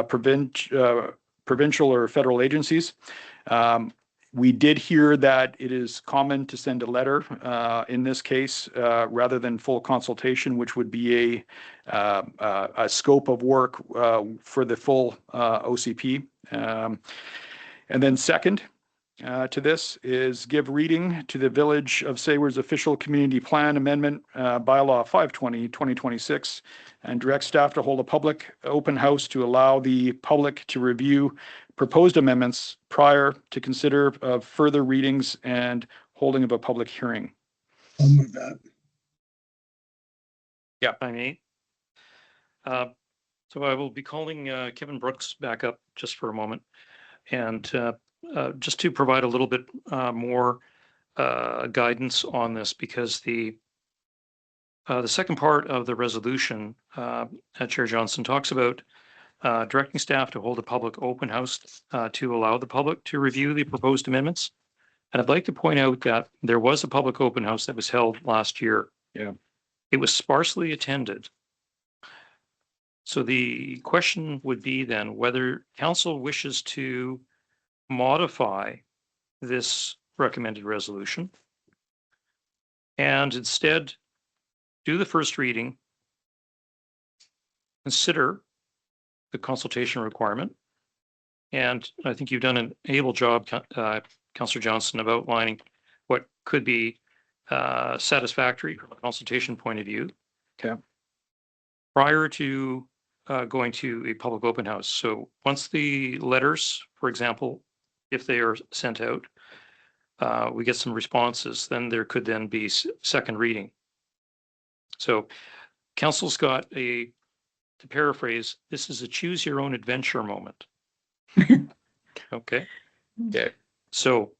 provincial or federal agencies. We did hear that it is common to send a letter in this case rather than full consultation, which would be a scope of work for the full OCP. And then second to this is give reading to the Village of Saywards official community plan amendment bylaw 520 2026 and direct staff to hold a public open house to allow the public to review proposed amendments prior to consider of further readings and holding of a public hearing. I'll move that. Yeah, I may. So I will be calling Kevin Brooks back up just for a moment. And just to provide a little bit more guidance on this, because the second part of the resolution, Chair Johnson talks about directing staff to hold a public open house to allow the public to review the proposed amendments. And I'd like to point out that there was a public open house that was held last year. Yeah. It was sparsely attended. So the question would be then whether council wishes to modify this recommended resolution and instead do the first reading, consider the consultation requirement. And I think you've done an able job, Councillor Johnson, of outlining what could be satisfactory from a consultation point of view. Okay. Prior to going to a public open house. So once the letters, for example, if they are sent out, we get some responses, then there could then be second reading. So council's got a, to paraphrase, this is a choose your own adventure moment. Okay. Okay. So,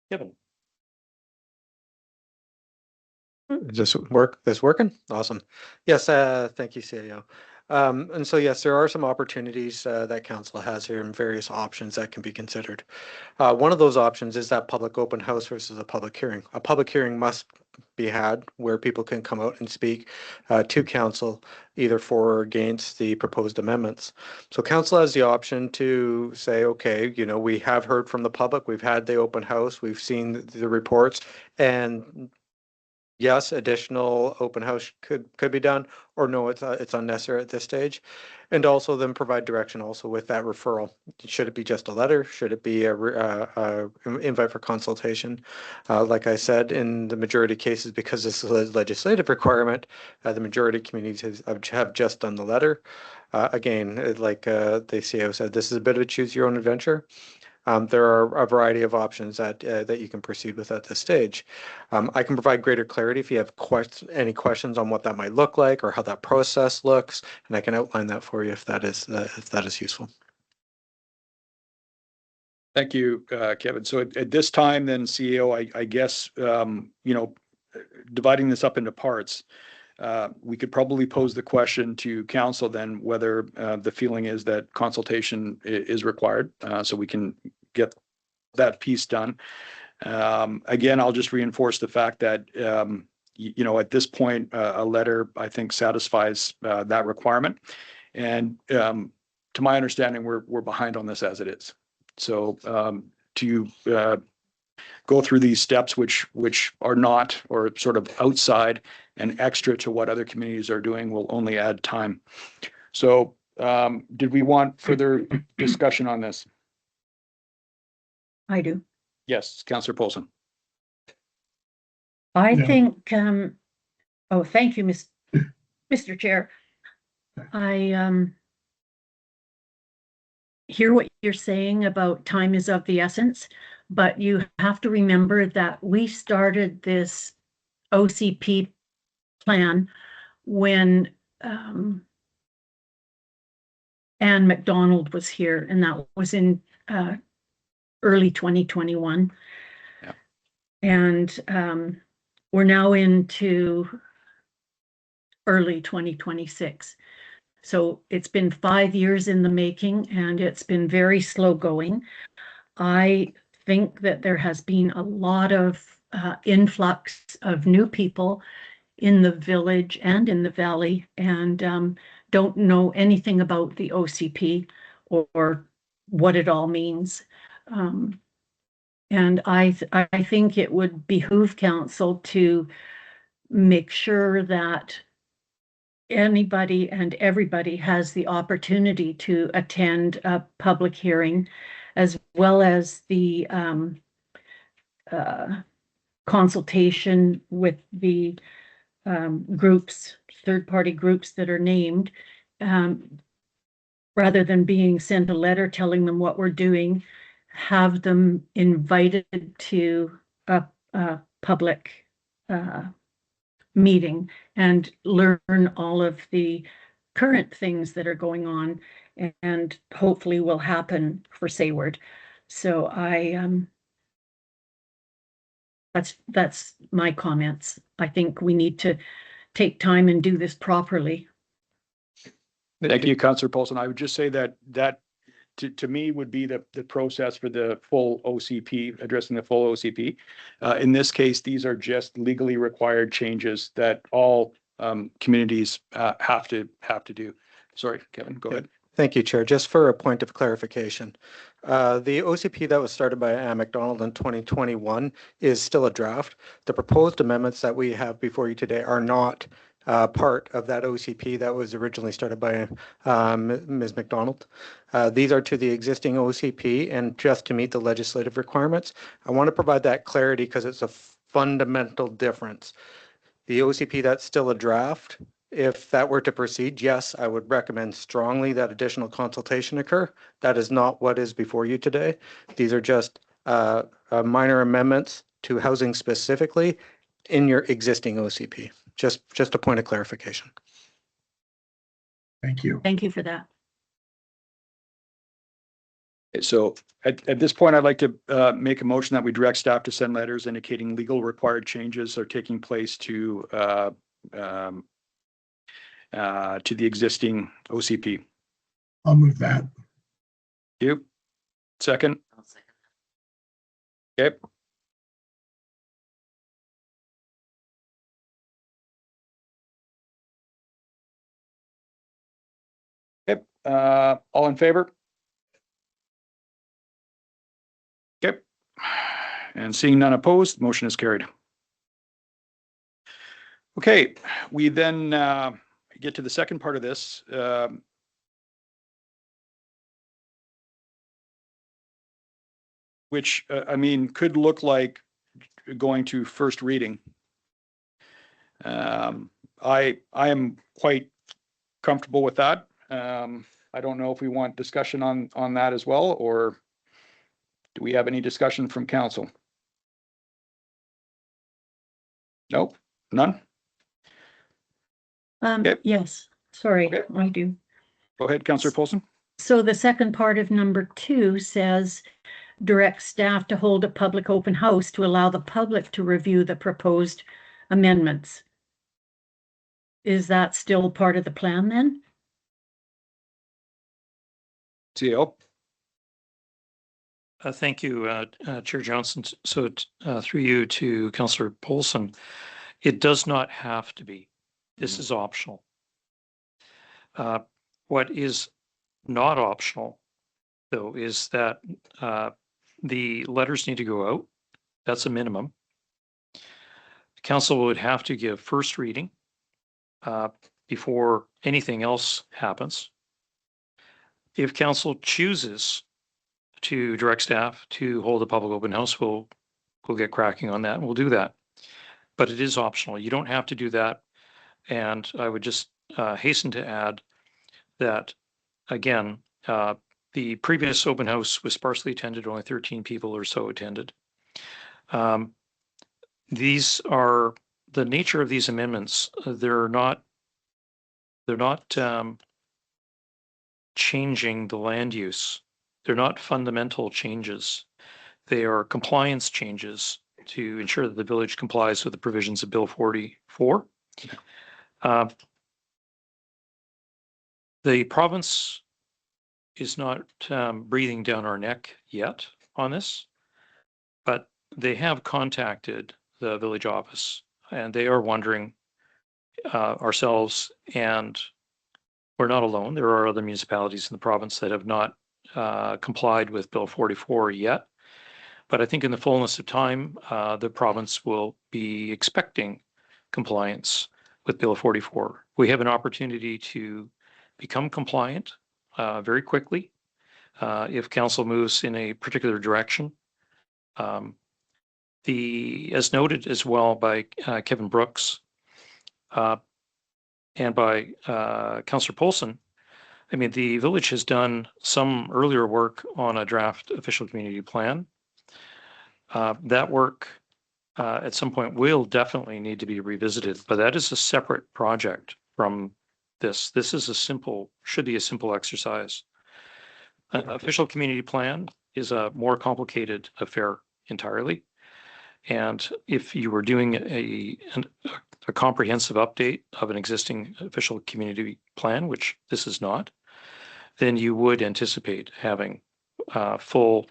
Kevin. Does this work? This working? Awesome. Yes, thank you, CAO. And so, yes, there are some opportunities that council has here and various options that can be considered. One of those options is that public open house versus a public hearing. A public hearing must be had where people can come out and speak to council either for or against the proposed amendments. So council has the option to say, okay, you know, we have heard from the public, we've had the open house, we've seen the reports, and yes, additional open house could be done, or no, it's unnecessary at this stage. And also then provide direction also with that referral. Should it be just a letter? Should it be a invite for consultation? Like I said, in the majority of cases, because this is a legislative requirement, the majority of communities have just done the letter. Again, like the CEO said, this is a bit of a choose your own adventure. There are a variety of options that you can proceed with at this stage. I can provide greater clarity if you have any questions on what that might look like or how that process looks, and I can outline that for you if that is useful. Thank you, Kevin. So at this time, then CEO, I guess, dividing this up into parts, we could probably pose the question to council then whether the feeling is that consultation is required, so we can get that piece done. Again, I'll just reinforce the fact that, at this point, a letter, I think, satisfies that requirement. And to my understanding, we're behind on this as it is. So to go through these steps, which are not or sort of outside and extra to what other communities are doing, will only add time. So did we want further discussion on this? I do. Yes, Councillor Paulson. I No. think, thank you, Mr. Chair. I hear what you're saying about time is of the essence, but you have to remember that we started this OCP plan when Anne McDonald was here, and that was in early 2021. Yeah. And we're now into early 2026. So it's been 5 years in the making, and it's been very slow going. I think that there has been a lot of influx of new people in the village and in the valley, and don't know anything about the OCP or what it all means. And I think it would behoove council to make sure that anybody and everybody has the opportunity to attend a public hearing, as well as the consultation with the groups, third-party groups that are named, rather than being sent a letter telling them what we're doing, have them invited to a public meeting and learn all of the current things that are going on and hopefully will happen for Sayward. So that's my comments. I think we need to take time and do this properly. Thank you, Councillor Paulson. I would just say that to me would be the process for the full OCP, addressing the full OCP. In this case, these are just legally required changes that all communities have to do. Sorry, Kevin, go ahead. Thank you, Chair. Just for a point of clarification, the OCP that was started by Anne McDonald in 2021 is still a draft. The proposed amendments that we have before you today are not part of that OCP that was originally started by Ms. McDonald. These are to the existing OCP and just to meet the legislative requirements. I want to provide that clarity because it's a fundamental difference. The OCP that's still a draft, if that were to proceed, yes, I would recommend strongly that additional consultation occur. That is not what is before you today. These are just minor amendments to housing specifically in your existing OCP. Just a point of clarification. Thank you. Thank you for that. So at this point, I'd like to make a motion that we direct staff to send letters indicating legal required changes are taking place to the existing OCP. I'll move that. You? Second? I'll second Okay. Okay, all in favor? Okay, and seeing none opposed, motion is carried. Okay, we then get to the second part of this. Which, I mean, could look like going to first reading. I am quite comfortable with that. I don't know if we want discussion on that as well, or do we have any discussion from council? Nope, none? Okay. Yes, sorry, Okay. I do. Go ahead, Councillor Paulson. So the second part of number 2 says direct staff to hold a public open house to allow the public to review the proposed amendments. Is that still part of the plan then? CEO. Thank you, Chair Johnson. So through you to Councillor Polson, it does not have to be. This is optional. What is not optional, though, is that the letters need to go out. That's a minimum. Council would have to give first reading before anything else happens. If council chooses to direct staff to hold a public open house, we'll get cracking on that and we'll do that. But it is optional. You don't have to do that. And I would just hasten to add that, again, the previous open house was sparsely attended, only 13 people or so attended. These are the nature of these amendments. They're not changing the land use. They're not fundamental changes. They are compliance changes to ensure that the village complies with the provisions of Bill 44. The province is not breathing down our neck yet on this, but they have contacted the village office and they are wondering ourselves, and we're not alone. There are other municipalities in the province that have not complied with Bill 44 yet. But I think in the fullness of time, the province will be expecting compliance with Bill 44. We have an opportunity to become compliant very quickly if council moves in a particular direction. As noted as well by Kevin Brooks and by Councillor Polson, I mean, the village has done some earlier work on a draft official community plan. That work at some point will definitely need to be revisited, but that is a separate project from this. This is should be a simple exercise. An official community plan is a more complicated affair entirely. And if you were doing a comprehensive update of an existing official community plan, which this is not, then you would anticipate having full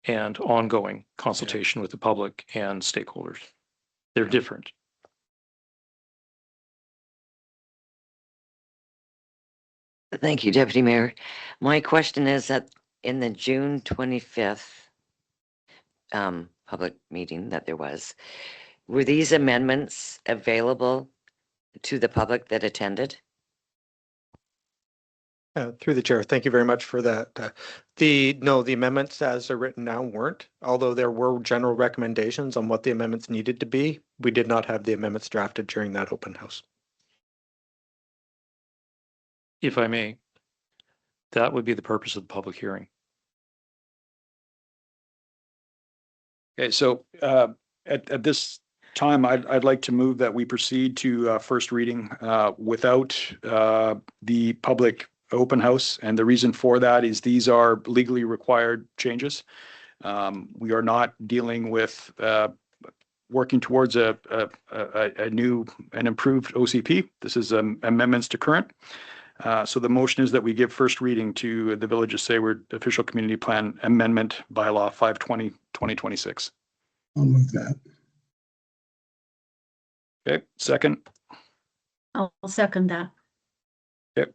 and ongoing consultation with the public and stakeholders. They're different. Thank you, Deputy Mayor. My question is that in the June 25th public meeting that there was, were these amendments available to the public that attended? Through the chair, thank you very much for that. The amendments as they're written now weren't, although there were general recommendations on what the amendments needed to be. We did not have the amendments drafted during that open house. If I may, that would be the purpose of the public hearing. Okay, so at this time, I'd like to move that we proceed to first reading without the public open house. And the reason for that is these are legally required changes. We are not dealing with working towards a new and improved OCP. This is amendments to current. So the motion is that we give first reading to the Village of Sayward Official Community Plan Amendment Bylaw 520/2026. I'll move that. Okay, second. I'll second that. Okay.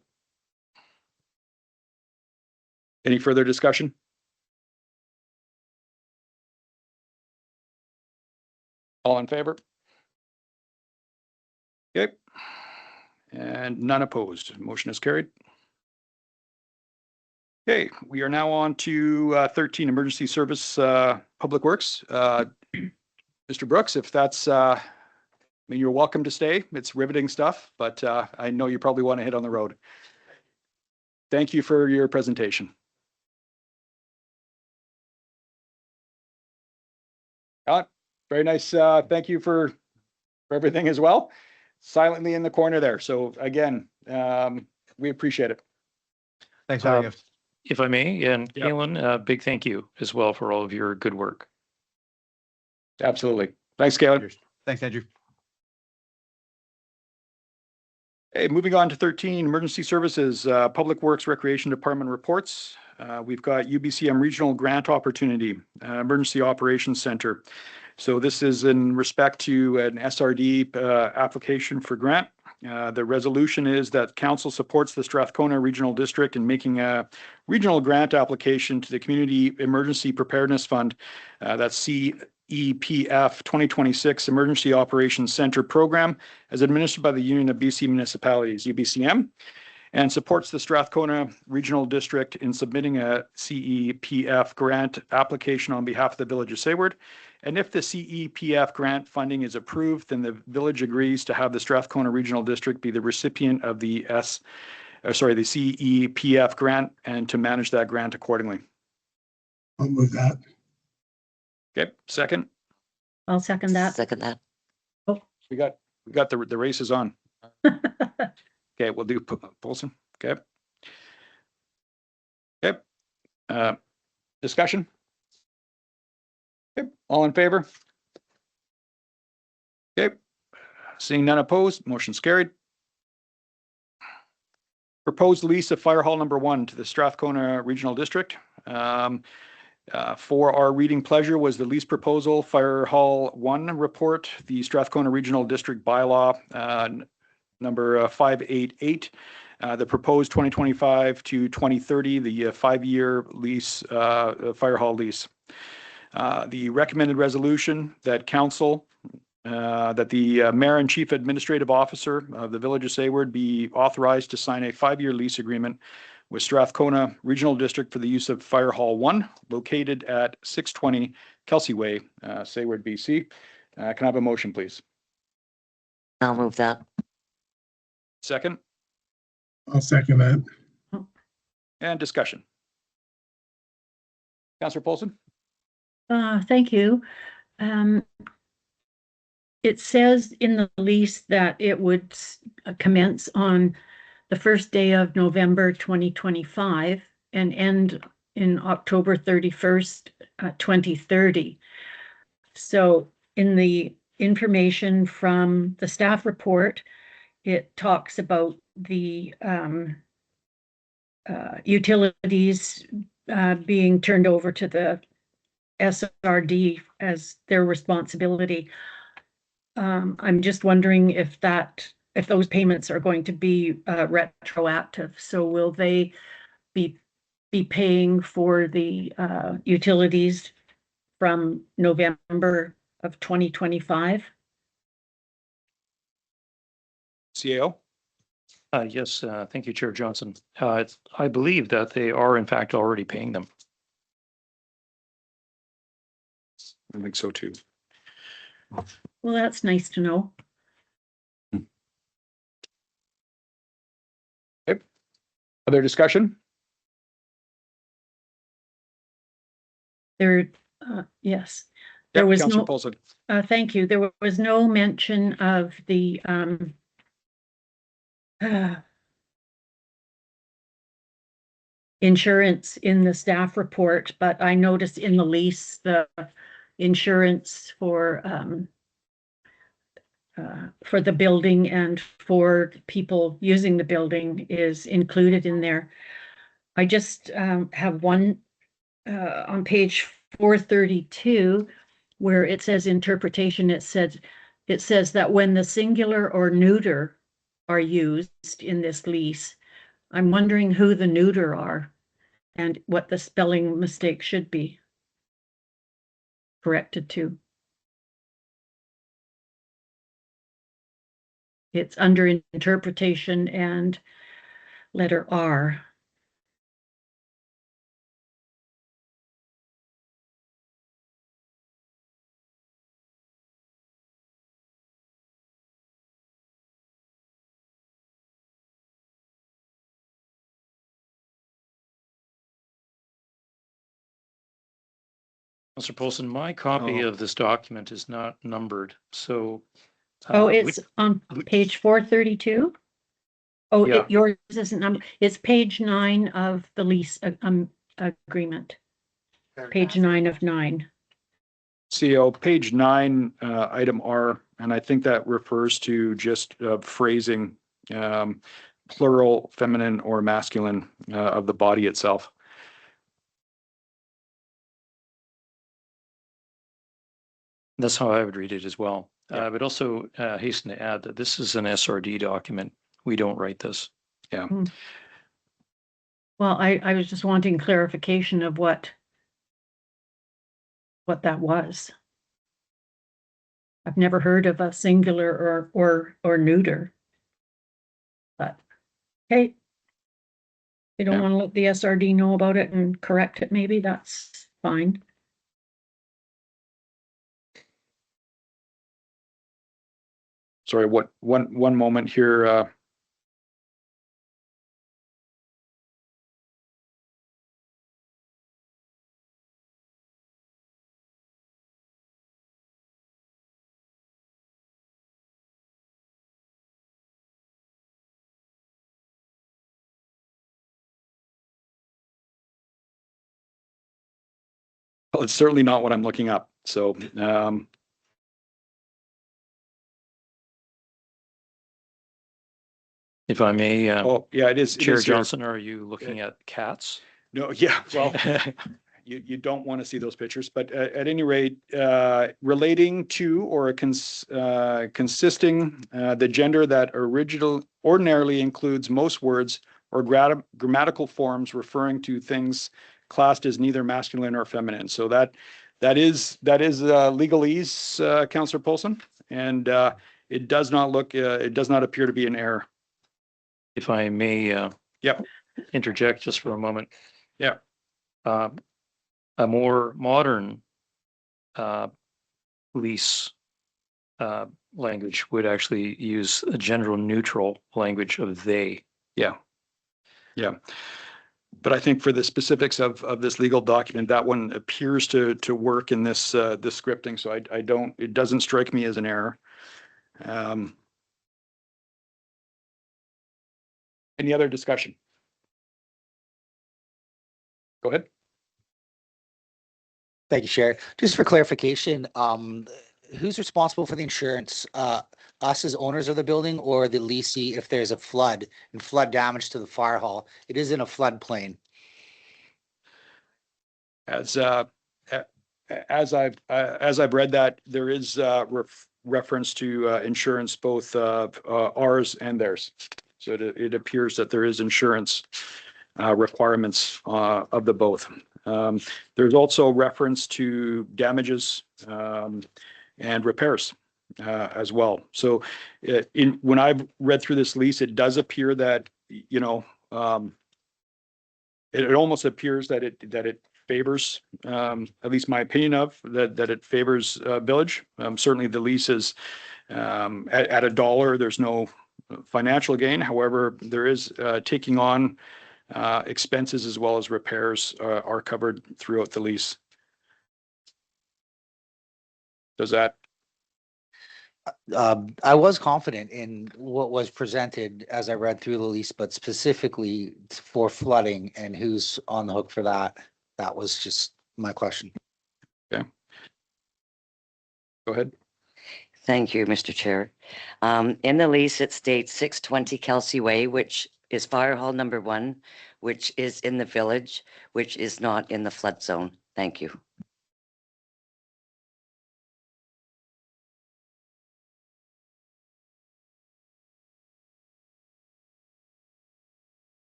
Any further discussion? All in favor? Okay. And none opposed. Motion is carried. Okay, we are now on to 13, Emergency Service Public Works. Mr. Brooks, if that's, I mean, you're welcome to stay. It's riveting stuff, but I know you probably want to hit on the road. Thank you for your presentation. Very nice. Thank you for everything as well. Silently in the corner there. So again, we appreciate it. Thanks for having us. if I may, and Yep. Galen, big thank you as well for all of your good work. Absolutely. Thanks, Galen. Thanks, Andrew. Okay, moving on to 13, Emergency Services, Public Works Recreation Department reports. We've got UBCM Regional Grant Opportunity, Emergency Operations Center. So this is in respect to an SRD application for grant. The resolution is that council supports the Strathcona Regional District in making a regional grant application to the Community Emergency Preparedness Fund, that's CEPF 2026 Emergency Operations Center Program, as administered by the Union of BC Municipalities, UBCM, and supports the Strathcona Regional District in submitting a CEPF grant application on behalf of the Village of Sayward. And if the CEPF grant funding is approved, then the village agrees to have the Strathcona Regional District be the recipient of the CEPF grant and to manage that grant accordingly. I'll move that. Okay, second. I'll second that. Second that. We got the races on. Okay, we'll do Paulson. Okay. Okay. Discussion. Okay, all in favor? Okay. Seeing none opposed, motion's carried. Proposed lease of Fire Hall number 1 to the Strathcona Regional District. For our reading pleasure was the lease proposal, Fire Hall 1 report, the Strathcona Regional District bylaw number 588, the proposed 2025 to 2030, the 5-year lease, Fire Hall lease. The recommended resolution that council, that the mayor and chief administrative officer of the Village of Sayward be authorized to sign a 5-year lease agreement with Strathcona Regional District for the use of Fire Hall 1, located at 620 Kelsey Way, Sayward, BC. Can I have a motion, please? I'll move that. Second, I'll second that. and discussion. Councillor Paulson? Thank you. It says in the lease that it would commence on the first day of November 2025 and end in October 31st, 2030. So in the information from the staff report, it talks about the utilities being turned over to the SRD as their responsibility. I'm just wondering if those payments are going to be retroactive. So will they be paying for the utilities from November of 2025? CAO? Yes, thank you, Chair Johnson. I believe that they are in fact already paying them. I think so too. Well, that's nice to know. Okay. Other discussion? Yes. There was Councillor no, Paulson. thank you. There was no mention of the insurance in the staff report, but I noticed in the lease, the insurance for the building and for people using the building is included in there. I just have one on page 432 where it says interpretation. It says that when the singular or neuter are used in this lease, I'm wondering who the neuter are and what the spelling mistake should be corrected to. It's under interpretation and letter R. Mr. Paulson, my copy of this document is not numbered, so. Oh, it's on page 432? Oh, Yeah. yours isn't number, it's page 9 of the lease agreement. Page 9 of 9. CO page 9, item R, and I think that refers to just phrasing, plural, feminine, or masculine of the body itself. That's how I would read it as well. Yeah. But also hasten to add that this is an SRD document. We don't write this. Well, I was just wanting clarification of what that was. I've never heard of a singular or neuter. But, hey, they don't Yeah. want to let the SRD know about it and correct it, maybe that's fine. Sorry, one moment here. Well, it's certainly not what I'm looking up. So, If I may, oh, yeah, it is. Chair here. Johnson, are you looking at cats? No, yeah, well, you don't want to see those pictures, but at any rate, relating to or consisting the gender that ordinarily includes most words or grammatical forms referring to things classed as neither masculine or feminine. So that is legalese, Councillor Polson, and it does not appear to be an error. If I may Yep. interject just for a moment. Yeah. A more modern lease language would actually use a gender neutral language of they. Yeah. Yeah. But I think for the specifics of this legal document, that one appears to work in this scripting. So it doesn't strike me as an error. Any other discussion? Go ahead. Thank you, Chair. Just for clarification, who's responsible for the insurance? Us as owners of the building or the leasee if there's a flood and flood damage to the fire hall? It is in a floodplain. As I've read that, there is reference to insurance, both ours and theirs. So it appears that there is insurance requirements of the both. There's also reference to damages and repairs as well. So when I've read through this lease, it does appear that, it almost appears that it favors, at least my opinion of that it favors village. Certainly the lease is at $1. There's no financial gain. However, there is taking on expenses as well as repairs are covered throughout the lease. Does that? I was confident in what was presented as I read through the lease, but specifically for flooding and who's on the hook for that. That was just my question. Okay. Go ahead. Thank you, Mr. Chair. In the lease, it states 620 Kelsey Way, which is Fire Hall number 1, which is in the village, which is not in the flood zone. Thank you.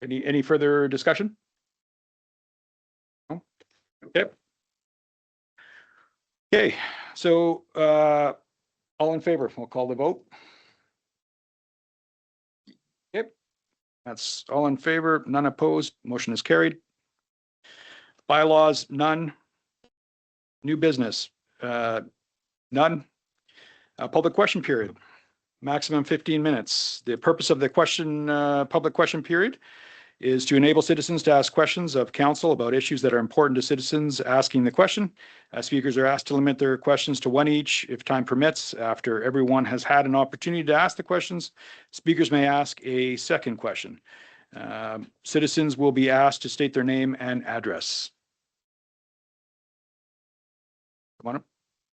Any further discussion? No? Okay. Okay, so all in favor, we'll call the vote. Yep, that's all in favor, none opposed, motion is carried. Bylaws, none. New business, none. Public question period, maximum 15 minutes. The purpose of the public question period is to enable citizens to ask questions of council about issues that are important to citizens asking the question. Speakers are asked to limit their questions to one each if time permits. After everyone has had an opportunity to ask the questions, speakers may ask a second question. Citizens will be asked to state their name and address. Come on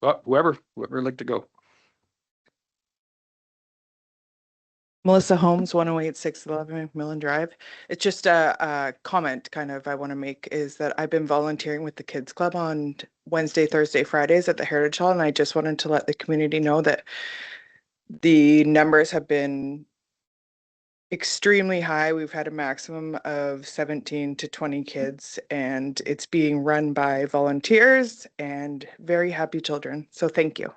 up. Whoever would like to go. Melissa Holmes, 108 611 McMillan Drive. It's just a comment kind of I want to make is that I've been volunteering with the Kids Club on Wednesday, Thursday, Fridays at the Heritage Hall, and I just wanted to let the community know that the numbers have been extremely high. We've had a maximum of 17 to 20 kids, and it's being run by volunteers and very happy children. So thank you.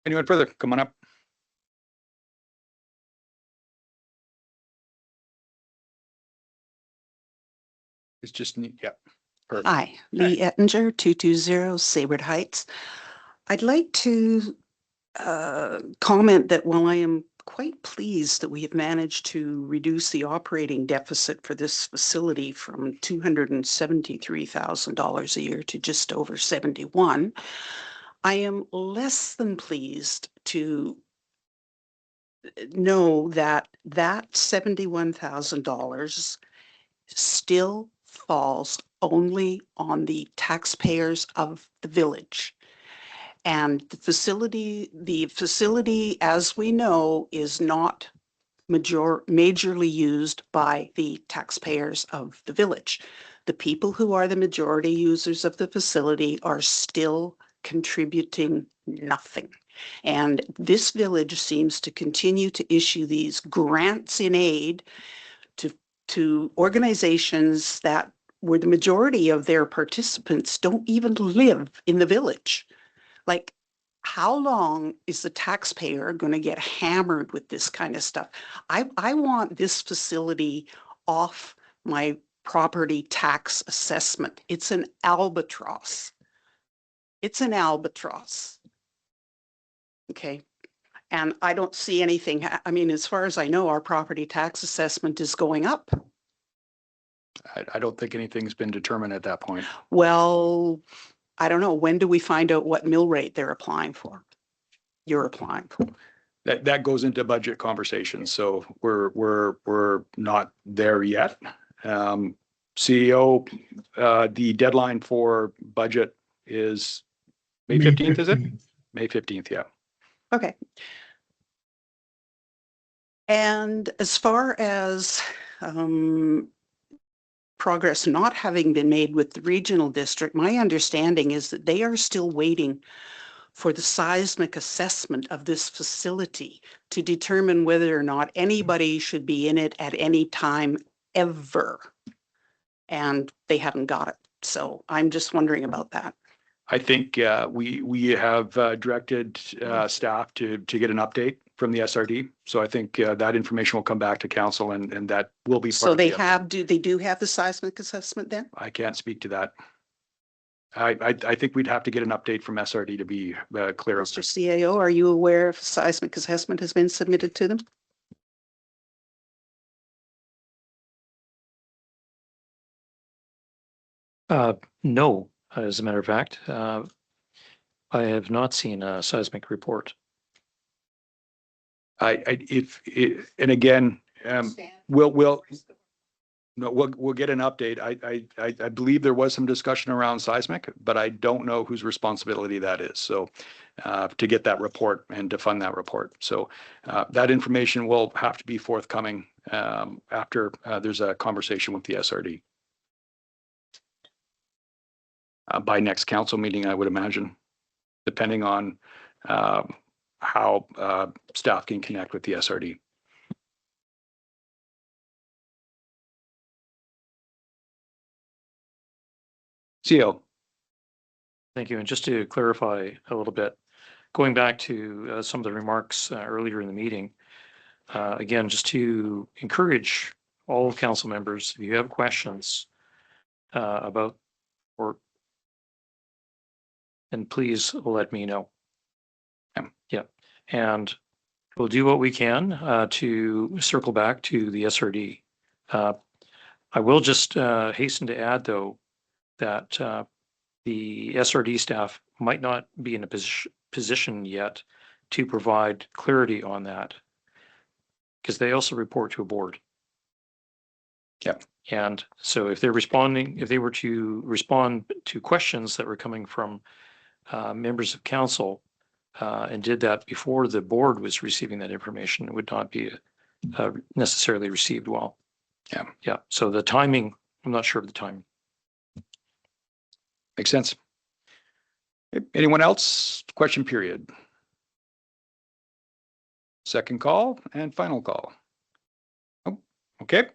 Anyone further? Come on up. It's just neat. Yeah. Perfect. Hi, Lee Ettinger, 220 Sayward Heights. I'd like to comment that while I am quite pleased that we have managed to reduce the operating deficit for this facility from $273,000 a year to just over 71, I am less than pleased to know that that $71,000 still falls only on the taxpayers of the village. And the facility, as we know, is not majorly used by the taxpayers of the village. The people who are the majority users of the facility are still contributing nothing. And this village seems to continue to issue these grants in aid to organizations that where the majority of their participants don't even live in the village. Like, how long is the taxpayer going to get hammered with this kind of stuff? I want this facility off my property tax assessment. It's an albatross. It's an albatross. Okay. And I don't see anything. I mean, as far as I know, our property tax assessment is going up. I don't think anything's been determined at that point. Well, I don't know. When do we find out what mill rate they're applying for? You're applying for. That goes into budget conversations. So we're not there yet. CEO, the deadline for budget is May 15th, is it? May 15th, yeah. Okay. And as far as progress not having been made with the regional district, my understanding is that they are still waiting for the seismic assessment of this facility to determine whether or not anybody should be in it at any time ever. And they haven't got it. So I'm just wondering about that. I think we have directed staff to get an update from the SRD. So I think that information will come back to council and that will be part so of they the have they do have the seismic assessment then? I can't speak to that. I think we'd have to get an update from SRD to be clear. Mr. CAO, are you aware if seismic assessment has been submitted to them? No, as a matter of fact, I have not seen a seismic report. And again, we'll get an update. I believe there was some discussion around seismic, but I don't know whose responsibility that is. So to get that report and to fund that report. So that information will have to be forthcoming after there's a conversation with the SRD. By next council meeting, I would imagine, depending on how staff can connect with the SRD. CO. Thank you. And just to clarify a little bit, going back to some of the remarks earlier in the meeting, again, just to encourage all council members, if you have questions about or and please let me know. Yeah. And we'll do what we can to circle back to the SRD. I will just hasten to add, though, that the SRD staff might not be in a position yet to provide clarity on that, because they also report to a board. Yeah. And so if they're responding, if they were to respond to questions that were coming from members of council and did that before the board was receiving that information, it would not be necessarily received well. Yeah. Yeah. So the timing, I'm not sure of the timing. Makes sense. Anyone else? Question period. Second call and final call. Oh, okay.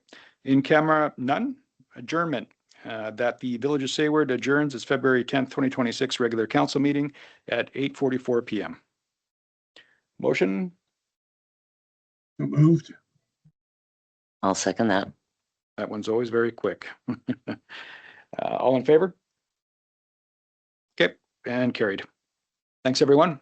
In camera, none. Adjournment. That the Village of Sayward adjourns its February 10th, 2026 regular council meeting at 8:44 p.m. Motion. So moved. I'll second that. That one's always very quick. All in favor? Okay, and carried. Thanks, everyone.